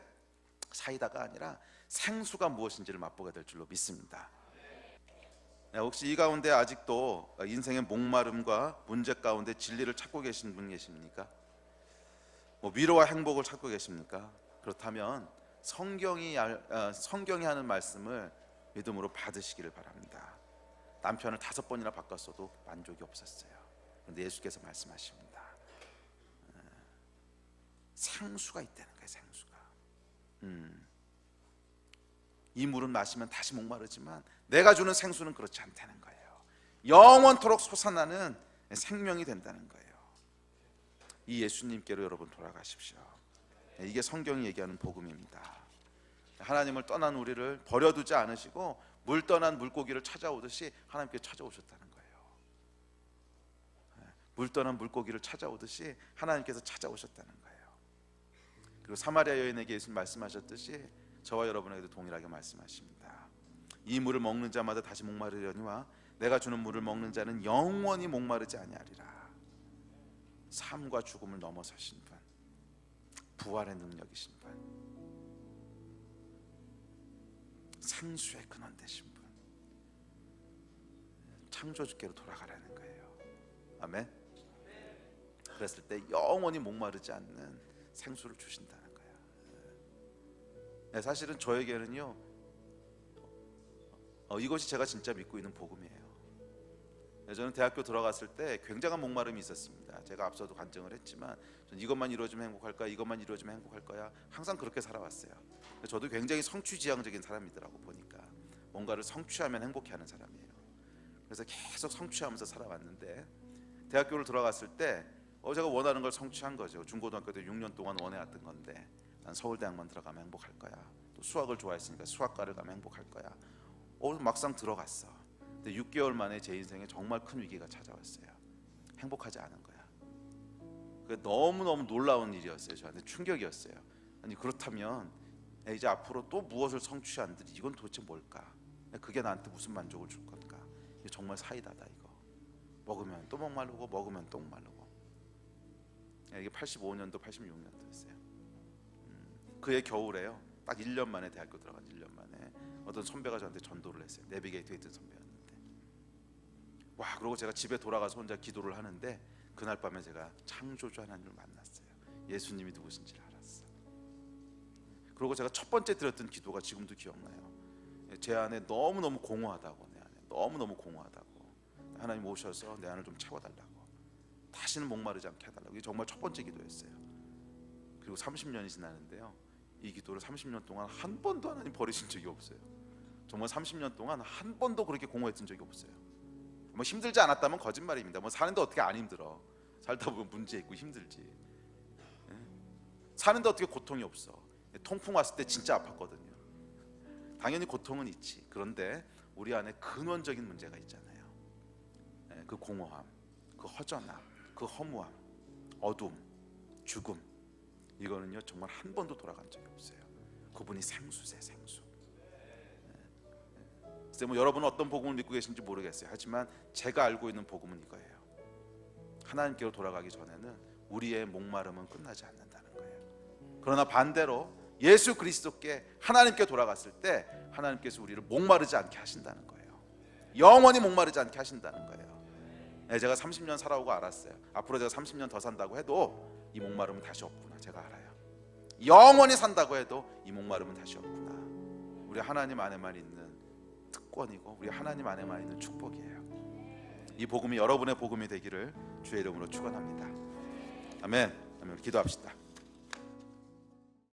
사이다가 아니라 생수가 무엇인지를 맛보게 될 줄로 믿습니다. 혹시 이 가운데 아직도 인생의 목마름과 문제 가운데 진리를 찾고 계신 분 계십니까? 위로와 행복을 찾고 계십니까? 그렇다면 성경이 하는 말씀을 믿음으로 받으시기를 바랍니다. 남편을 5번이나 바꿨어도 만족이 없었어요. 그런데 예수께서 말씀하십니다. 생수가 있다는 거예요. 생수가. 이 물은 마시면 다시 목마르지만 내가 주는 생수는 그렇지 않다는 거예요. 영원토록 솟아나는 생명이 된다는 거예요. 이 예수님께로 여러분 돌아가십시오. 이게 성경이 얘기하는 복음입니다. 하나님을 떠난 우리를 버려두지 않으시고 물 떠난 물고기를 찾아오듯이 하나님께 찾아오셨다는 거예요. 물 떠난 물고기를 찾아오듯이 하나님께서 찾아오셨다는 거예요. 그리고 사마리아 여인에게 예수님 말씀하셨듯이 저와 여러분에게도 동일하게 말씀하십니다. 이 물을 먹는 자마다 다시 목마르려니와 내가 주는 물을 먹는 자는 영원히 목마르지 아니하리라. 삶과 죽음을 넘어서신 분, 부활의 능력이신 분, 생수의 근원 되신 분, 창조주께로 돌아가라는 거예요. 아멘. 그랬을 때 영원히 목마르지 않는 생수를 주신다는 거예요. 사실은 저에게는요, 이것이 제가 진짜 믿고 있는 복음이에요. 저는 대학교 들어갔을 때 굉장한 목마름이 있었습니다. 제가 앞서도 간증을 했지만 저는 이것만 이루어지면 행복할 거야, 이것만 이루어지면 행복할 거야, 항상 그렇게 살아왔어요. 저도 굉장히 성취지향적인 사람이더라고 보니까. 뭔가를 성취하면 행복해하는 사람이에요. 그래서 계속 성취하면서 살아왔는데 대학교를 들어갔을 때 제가 원하는 걸 성취한 거죠. 중고등학교 때 6년 동안 원해왔던 건데 난 서울대학만 들어가면 행복할 거야. 또 수학을 좋아했으니까 수학과를 가면 행복할 거야. 막상 들어갔어. 근데 6개월 만에 제 인생에 정말 큰 위기가 찾아왔어요. 행복하지 않은 거야. 그게 너무너무 놀라운 일이었어요. 저한테 충격이었어요. 아니 그렇다면 이제 앞으로 또 무엇을 성취한들이 이건 도대체 뭘까? 그게 나한테 무슨 만족을 줄 건가? 이게 정말 사이다다 이거. 먹으면 또 목마르고 먹으면 또 목마르고. 이게 85년도 86년도였어요. 그해 겨울에요. 딱 1년 만에 대학교 들어간 1년 만에 어떤 선배가 저한테 전도를 했어요. 내비게이터 했던 선배였는데. 와, 그리고 제가 집에 돌아가서 혼자 기도를 하는데 그날 밤에 제가 창조주 하나님을 만났어요. 예수님이 누구신지를 알았어. 그리고 제가 첫 번째 드렸던 기도가 지금도 기억나요. 제 안에 너무너무 공허하다고, 내 안에 너무너무 공허하다고, 하나님 오셔서 내 안을 좀 채워달라고, 다시는 목마르지 않게 해달라고. 이게 정말 첫 번째 기도였어요. 그리고 30년이 지나는데요, 이 기도를 30년 동안 한 번도 하나님 버리신 적이 없어요. 정말 30년 동안 한 번도 그렇게 공허했던 적이 없어요. 힘들지 않았다면 거짓말입니다. 사는데 어떻게 안 힘들어? 살다 보면 문제 있고 힘들지. 사는데 어떻게 고통이 없어? 통풍 왔을 때 진짜 아팠거든요. 당연히 고통은 있지. 그런데 우리 안에 근원적인 문제가 있잖아요. 그 공허함, 그 허전함, 그 허무함, 어둠, 죽음, 이거는요 정말 한 번도 돌아간 적이 없어요. 그분이 생수세, 생수. 글쎄 뭐 여러분은 어떤 복음을 믿고 계신지 모르겠어요. 하지만 제가 알고 있는 복음은 이거예요. 하나님께로 돌아가기 전에는 우리의 목마름은 끝나지 않는다는 거예요. 그러나 반대로 예수 그리스도께 하나님께 돌아갔을 때 하나님께서 우리를 목마르지 않게 하신다는 거예요. 영원히 목마르지 않게 하신다는 거예요. 네, 제가 30년 살아오고 알았어요. 앞으로 제가 30년 더 산다고 해도 이 목마름은 다시 없구나. 제가 알아요. 영원히 산다고 해도 이 목마름은 다시 없구나. 우리 하나님 안에만 있는 특권이고 우리 하나님 안에만 있는 축복이에요. 이 복음이 여러분의 복음이 되기를 주의 이름으로 축원합니다. 아멘. 아멘. 기도합시다.